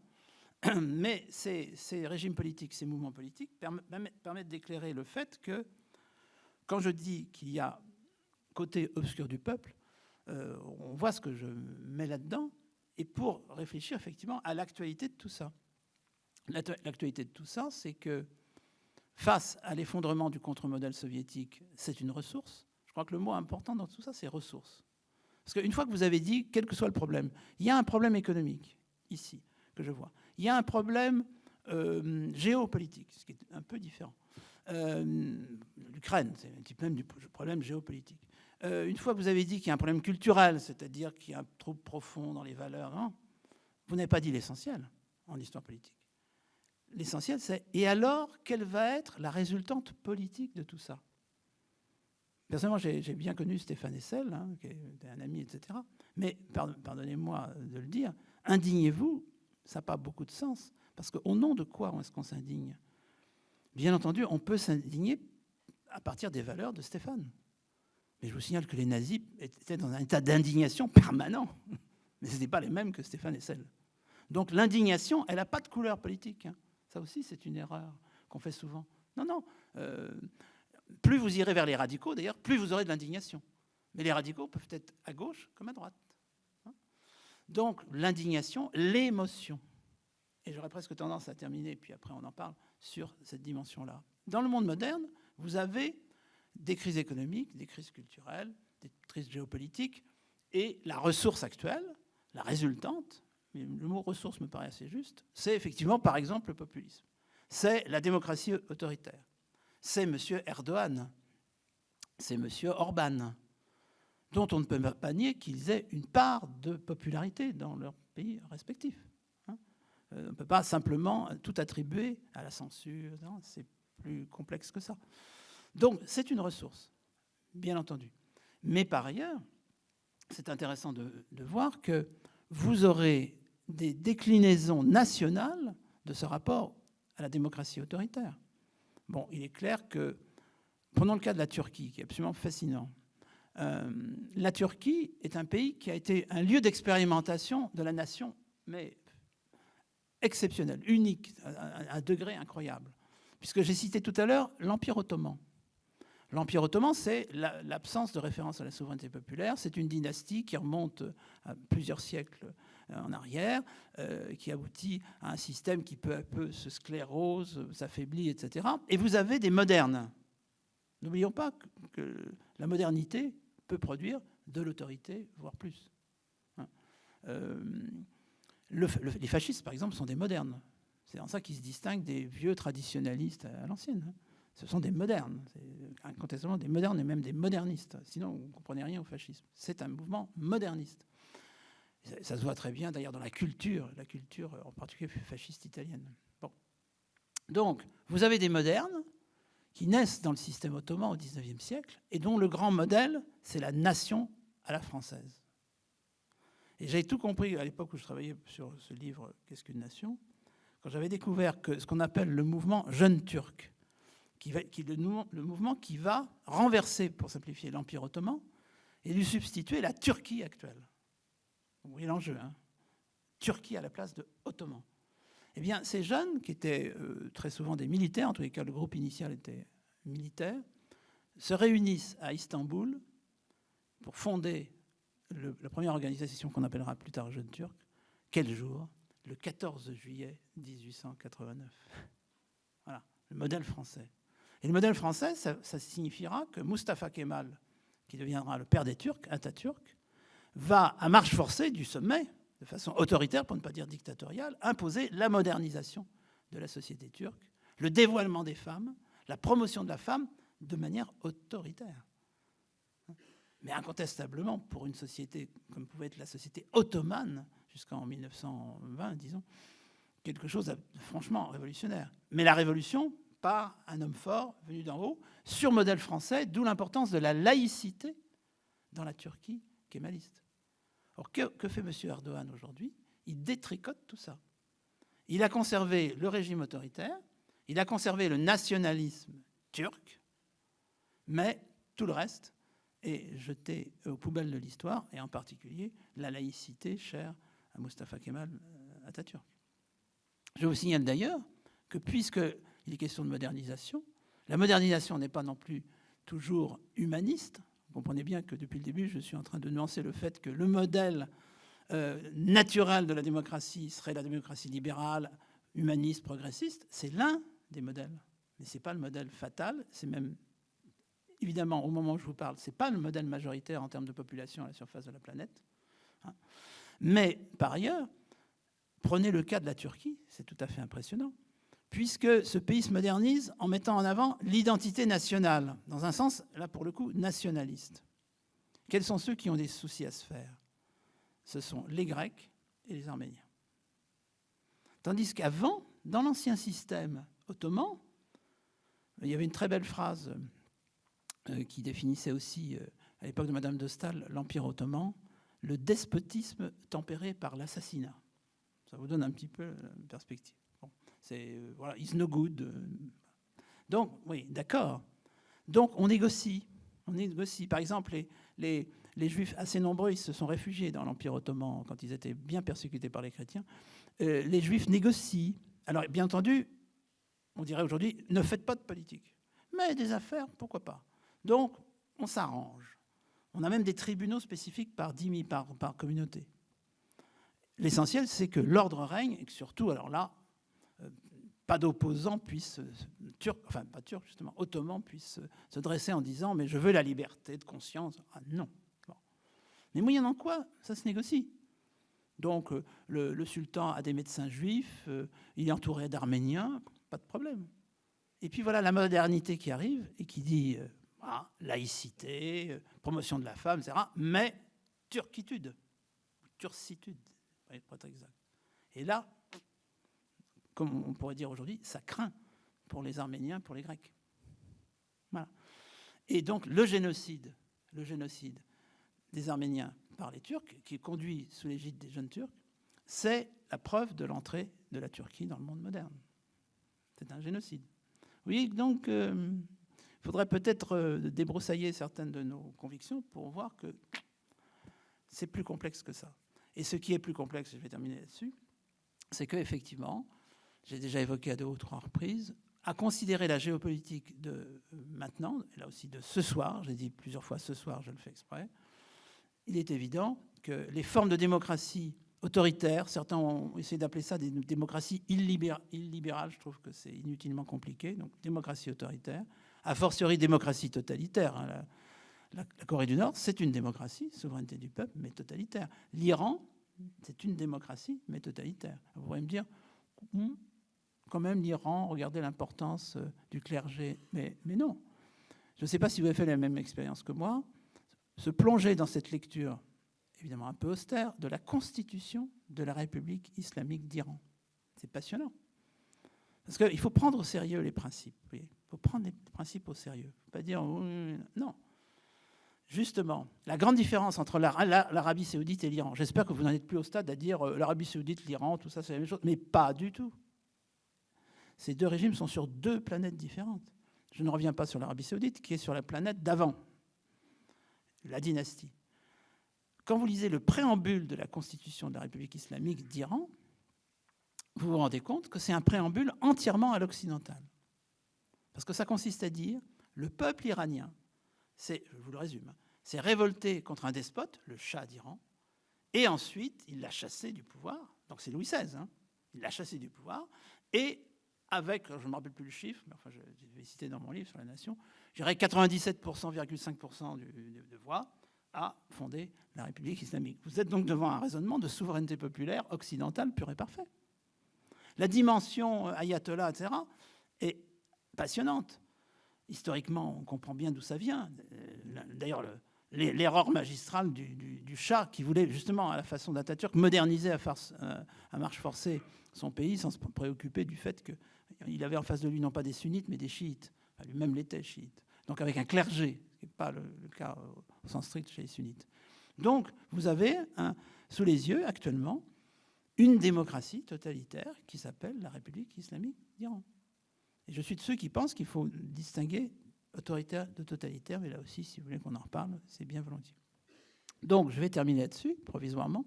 Mais ces régimes politiques, ces mouvements politiques permettent d'éclairer le fait que, quand je dis qu'il y a côté obscur du peuple, on voit ce que je mets là-dedans, et pour réfléchir effectivement à l'actualité de tout ça. L'actualité de tout ça, c'est que face à l'effondrement du contre-modèle soviétique, c'est une ressource. Je crois que le mot important dans tout ça, c'est ressource. Parce qu'une fois que vous avez dit, quel que soit le problème, il y a un problème économique, ici, que je vois. Il y a un problème géopolitique, ce qui est un peu différent. L'Ukraine, c'est un type même du problème géopolitique. Une fois que vous avez dit qu'il y a un problème culturel, c'est-à-dire qu'il y a un trouble profond dans les valeurs, hein, vous n'avez pas dit l'essentiel en histoire politique. L'essentiel, c'est, et alors, quelle va être la résultante politique de tout ça? Personnellement, j'ai bien connu Stéphane Hessel, hein, qui était un ami, etc. Mais, pardonnez-moi de le dire, indignez-vous, ça n'a pas beaucoup de sens. Parce qu'au nom de quoi est-ce qu'on s'indigne? Bien entendu, on peut s'indigner à partir des valeurs de Stéphane. Mais je vous signale que les nazis étaient dans un état d'indignation permanent. Mais ce n'étaient pas les mêmes que Stéphane Hessel. Donc l'indignation, elle n'a pas de couleur politique, hein. Ça aussi, c'est une erreur qu'on fait souvent. Non. Plus vous irez vers les radicaux, d'ailleurs, plus vous aurez de l'indignation. Mais les radicaux peuvent être à gauche comme à droite. Donc, l'indignation, l'émotion. Et j'aurais presque tendance à terminer, puis après on en parle, sur cette dimension-là. Dans le monde moderne, vous avez des crises économiques, des crises culturelles, des crises géopolitiques, et la ressource actuelle, la résultante, mais le mot ressource me paraît assez juste, c'est effectivement, par exemple, le populisme. C'est la démocratie autoritaire. C'est M. Erdogan, c'est M. Orban, dont on ne peut pas nier qu'ils aient une part de popularité dans leurs pays respectifs. On ne peut pas simplement tout attribuer à la censure, c'est plus complexe que ça. Donc, c'est une ressource, bien entendu. Mais par ailleurs, c'est intéressant de voir que vous aurez des déclinaisons nationales de ce rapport à la démocratie autoritaire. Bon, il est clair que, prenons le cas de la Turquie, qui est absolument fascinant. La Turquie est un pays qui a été un lieu d'expérimentation de la nation, mais exceptionnel, unique, à un degré incroyable. Puisque j'ai cité tout à l'heure l'Empire ottoman. L'Empire ottoman, c'est l'absence de référence à la souveraineté populaire. C'est une dynastie qui remonte à plusieurs siècles en arrière, qui aboutit à un système qui peu à peu se sclérose, s'affaiblit, etc. Et vous avez des modernes. N'oublions pas que la modernité peut produire de l'autorité, voire plus. Les fascistes, par exemple, sont des modernes. C'est en ça qu'ils se distinguent des vieux traditionnalistes à l'ancienne. Ce sont des modernes, c'est incontestablement des modernes et même des modernistes. Sinon, vous ne comprenez rien au fascisme. C'est un mouvement moderniste. Ça se voit très bien d'ailleurs dans la culture en particulier fasciste italienne. Bon. Donc, vous avez des modernes qui naissent dans le système ottoman au XIXe siècle et dont le grand modèle, c'est la nation à la française. Et j'avais tout compris à l'époque où je travaillais sur ce livre « Qu'est-ce qu'une nation ?», quand j'avais découvert que ce qu'on appelle le mouvement jeune turc, le mouvement qui va renverser, pour simplifier, l'Empire ottoman et lui substituer la Turquie actuelle. Vous voyez l'enjeu, hein ? Turquie à la place de ottoman. Eh bien, ces jeunes, qui étaient très souvent des militaires, en tous les cas le groupe initial était militaire, se réunissent à Istanbul pour fonder la première organisation qu'on appellera plus tard Jeunes Turcs. Quel jour ? Le 14 juillet 1889. Voilà, le modèle français. Et le modèle français, ça signifiera que Mustafa Kemal, qui deviendra le père des Turcs, Atatürk, va, à marche forcée du sommet, de façon autoritaire, pour ne pas dire dictatoriale, imposer la modernisation de la société turque, le dévoilement des femmes, la promotion de la femme de manière autoritaire. Mais incontestablement, pour une société comme pouvait être la société ottomane, jusqu'en 1920, disons, quelque chose de franchement révolutionnaire. Mais la révolution, par un homme fort venu d'en haut, sur modèle français, d'où l'importance de la laïcité dans la Turquie kémaliste. Or, que fait M. Erdogan aujourd'hui ? Il détricote tout ça. Il a conservé le régime autoritaire, il a conservé le nationalisme turc, mais tout le reste est jeté aux poubelles de l'histoire, et en particulier la laïcité chère à Mustafa Kemal Atatürk. Je vous signale d'ailleurs que puisqu'il est question de modernisation, la modernisation n'est pas non plus toujours humaniste. Vous comprenez bien que depuis le début, je suis en train de nuancer le fait que le modèle naturel de la démocratie serait la démocratie libérale, humaniste, progressiste. C'est l'un des modèles, mais ce n'est pas le modèle fatal. C'est même, évidemment, au moment où je vous parle, ce n'est pas le modèle majoritaire en termes de population à la surface de la planète. Mais par ailleurs, prenez le cas de la Turquie, c'est tout à fait impressionnant, puisque ce pays se modernise en mettant en avant l'identité nationale, dans un sens, là pour le coup, nationaliste. Quels sont ceux qui ont des soucis à se faire ? Ce sont les Grecs et les Arméniens. Tandis qu'avant, dans l'ancien système ottoman, il y avait une très belle phrase qui définissait aussi, à l'époque de Madame de Staël, l'Empire ottoman, le despotisme tempéré par l'assassinat. Ça vous donne un petit peu la perspective. Bon, c'est, voilà, it's no good. Donc, oui, d'accord. Donc, on négocie. On négocie. Par exemple, les Juifs assez nombreux, ils se sont réfugiés dans l'Empire ottoman quand ils étaient bien persécutés par les chrétiens. Les Juifs négocient. Alors, bien entendu, on dirait aujourd'hui, ne faites pas de politique. Mais des affaires, pourquoi pas. Donc, on s'arrange. On a même des tribunaux spécifiques par communauté. L'essentiel, c'est que l'ordre règne et que surtout, alors là, pas d'opposants puissent, ottomans puissent se dresser en disant « mais je veux la liberté de conscience ». Ah non. Bon. Mais moyennant quoi, ça se négocie. Donc, le sultan a des médecins juifs, il est entouré d'Arméniens, pas de problème. Et puis voilà la modernité qui arrive et qui dit laïcité, promotion de la femme, etc. Mais turquitude, turcitude, pour être exact. Et là, comme on pourrait dire aujourd'hui, ça craint pour les Arméniens, pour les Grecs. Voilà. Et donc le génocide des Arméniens par les Turcs, qui est conduit sous l'égide des jeunes Turcs, c'est la preuve de l'entrée de la Turquie dans le monde moderne. C'est un génocide. Oui, donc il faudrait peut-être débroussailler certaines de nos convictions pour voir que c'est plus complexe que ça. Et ce qui est plus complexe, je vais terminer là-dessus, c'est qu'effectivement, j'ai déjà évoqué à 2 ou 3 reprises, à considérer la géopolitique de maintenant, et là aussi de ce soir, j'ai dit plusieurs fois ce soir, je le fais exprès, il est évident que les formes de démocratie autoritaire, certains ont essayé d'appeler ça des démocraties illibérales, je trouve que c'est inutilement compliqué, donc démocratie autoritaire, a fortiori démocratie totalitaire. Hein, la Corée du Nord, c'est une démocratie, souveraineté du peuple, mais totalitaire. L'Iran, c'est une démocratie, mais totalitaire. Vous pourrez me dire, quand même l'Iran, regardez l'importance du clergé. Mais non. Je ne sais pas si vous avez fait la même expérience que moi. Se plonger dans cette lecture, évidemment un peu austère, de la constitution de la République islamique d'Iran. C'est passionnant. Parce qu'il faut prendre au sérieux les principes. Il faut prendre les principes au sérieux. Il ne faut pas dire non. Justement, la grande différence entre l'Arabie saoudite et l'Iran, j'espère que vous n'en êtes plus au stade à dire l'Arabie saoudite, l'Iran, tout ça, c'est la même chose, mais pas du tout. Ces deux régimes sont sur deux planètes différentes. Je ne reviens pas sur l'Arabie saoudite, qui est sur la planète d'avant, la dynastie. Quand vous lisez le préambule de la Constitution de la République islamique d'Iran, vous vous rendez compte que c'est un préambule entièrement à l'occidental. Parce que ça consiste à dire, le peuple iranien, je vous le résume, s'est révolté contre un despote, le Shah d'Iran, et ensuite il l'a chassé du pouvoir. Donc c'est Louis XVI, il l'a chassé du pouvoir, et avec, je ne me rappelle plus le chiffre, mais enfin je vais citer dans mon livre sur la nation, je dirais 97,5% de voix à fonder la République islamique. Vous êtes donc devant un raisonnement de souveraineté populaire occidentale pur et parfait. La dimension ayatollah, etc., est passionnante. Historiquement, on comprend bien d'où ça vient. D'ailleurs, l'erreur magistrale du Shah, qui voulait justement, à la façon d'Atatürk, moderniser à marche forcée son pays sans se préoccuper du fait qu'il avait en face de lui non pas des sunnites, mais des chiites. Enfin, lui-même l'était chiite. Donc avec un clergé, ce qui n'est pas le cas au sens strict chez les sunnites. Donc vous avez sous les yeux actuellement une démocratie totalitaire qui s'appelle la République islamique d'Iran. Et je suis de ceux qui pensent qu'il faut distinguer autoritaire de totalitaire, mais là aussi, si vous voulez qu'on en reparle, c'est bien volontiers. Donc, je vais terminer là-dessus, provisoirement.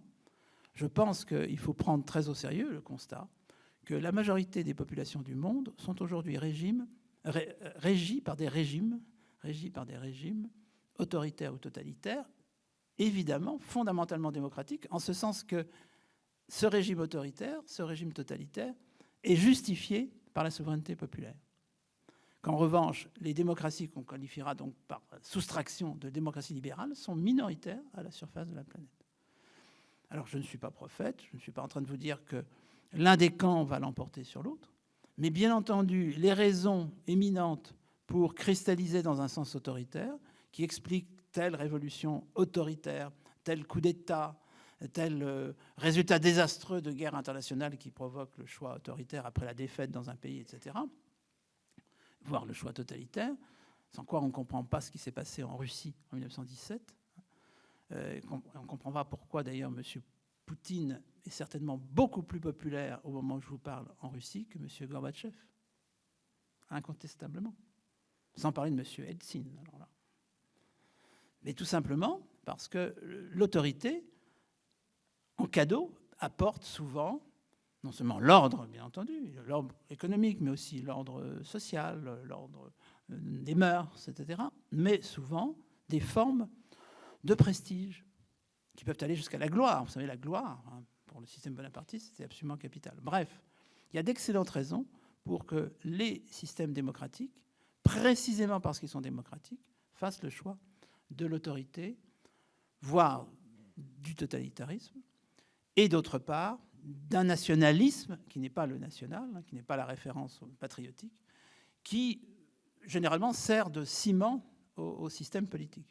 Je pense qu'il faut prendre très au sérieux le constat que la majorité des populations du monde sont aujourd'hui régies par des régimes autoritaires ou totalitaires, évidemment, fondamentalement démocratiques, en ce sens que ce régime autoritaire, ce régime totalitaire, est justifié par la souveraineté populaire. Qu'en revanche, les démocraties qu'on qualifiera donc par soustraction de démocratie libérale sont minoritaires à la surface de la planète. Alors je ne suis pas prophète, je ne suis pas en train de vous dire que l'un des camps va l'emporter sur l'autre, mais bien entendu, les raisons éminentes pour cristalliser dans un sens autoritaire, qui expliquent telle révolution autoritaire, tel coup d'État, tel résultat désastreux de guerre internationale qui provoque le choix autoritaire après la défaite dans un pays, etc., voire le choix totalitaire, sans quoi on ne comprend pas ce qui s'est passé en Russie en 1917. On ne comprend pas pourquoi, d'ailleurs, M. Poutine est certainement beaucoup plus populaire au moment où je vous parle en Russie que M. Gorbatchev, incontestablement. Sans parler de M. Eltsine. Alors là. Mais tout simplement parce que l'autorité, en cadeau, apporte souvent, non seulement l'ordre, bien entendu, l'ordre économique, mais aussi l'ordre social, l'ordre des mœurs, etc., mais souvent des formes de prestige qui peuvent aller jusqu'à la gloire. Vous savez, la gloire, pour le système bonapartiste, c'est absolument capital. Bref, il y a d'excellentes raisons pour que les systèmes démocratiques, précisément parce qu'ils sont démocratiques, fassent le choix de l'autorité, voire du totalitarisme, et d'autre part, d'un nationalisme qui n'est pas le national, qui n'est pas la référence patriotique, qui généralement sert de ciment au système politique.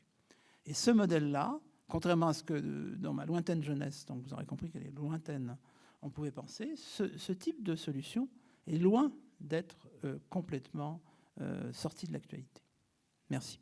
Et ce modèle-là, contrairement à ce que dans ma lointaine jeunesse, donc vous aurez compris qu'elle est lointaine, on pouvait penser, ce type de solution est loin d'être complètement sorti de l'actualité. Merci.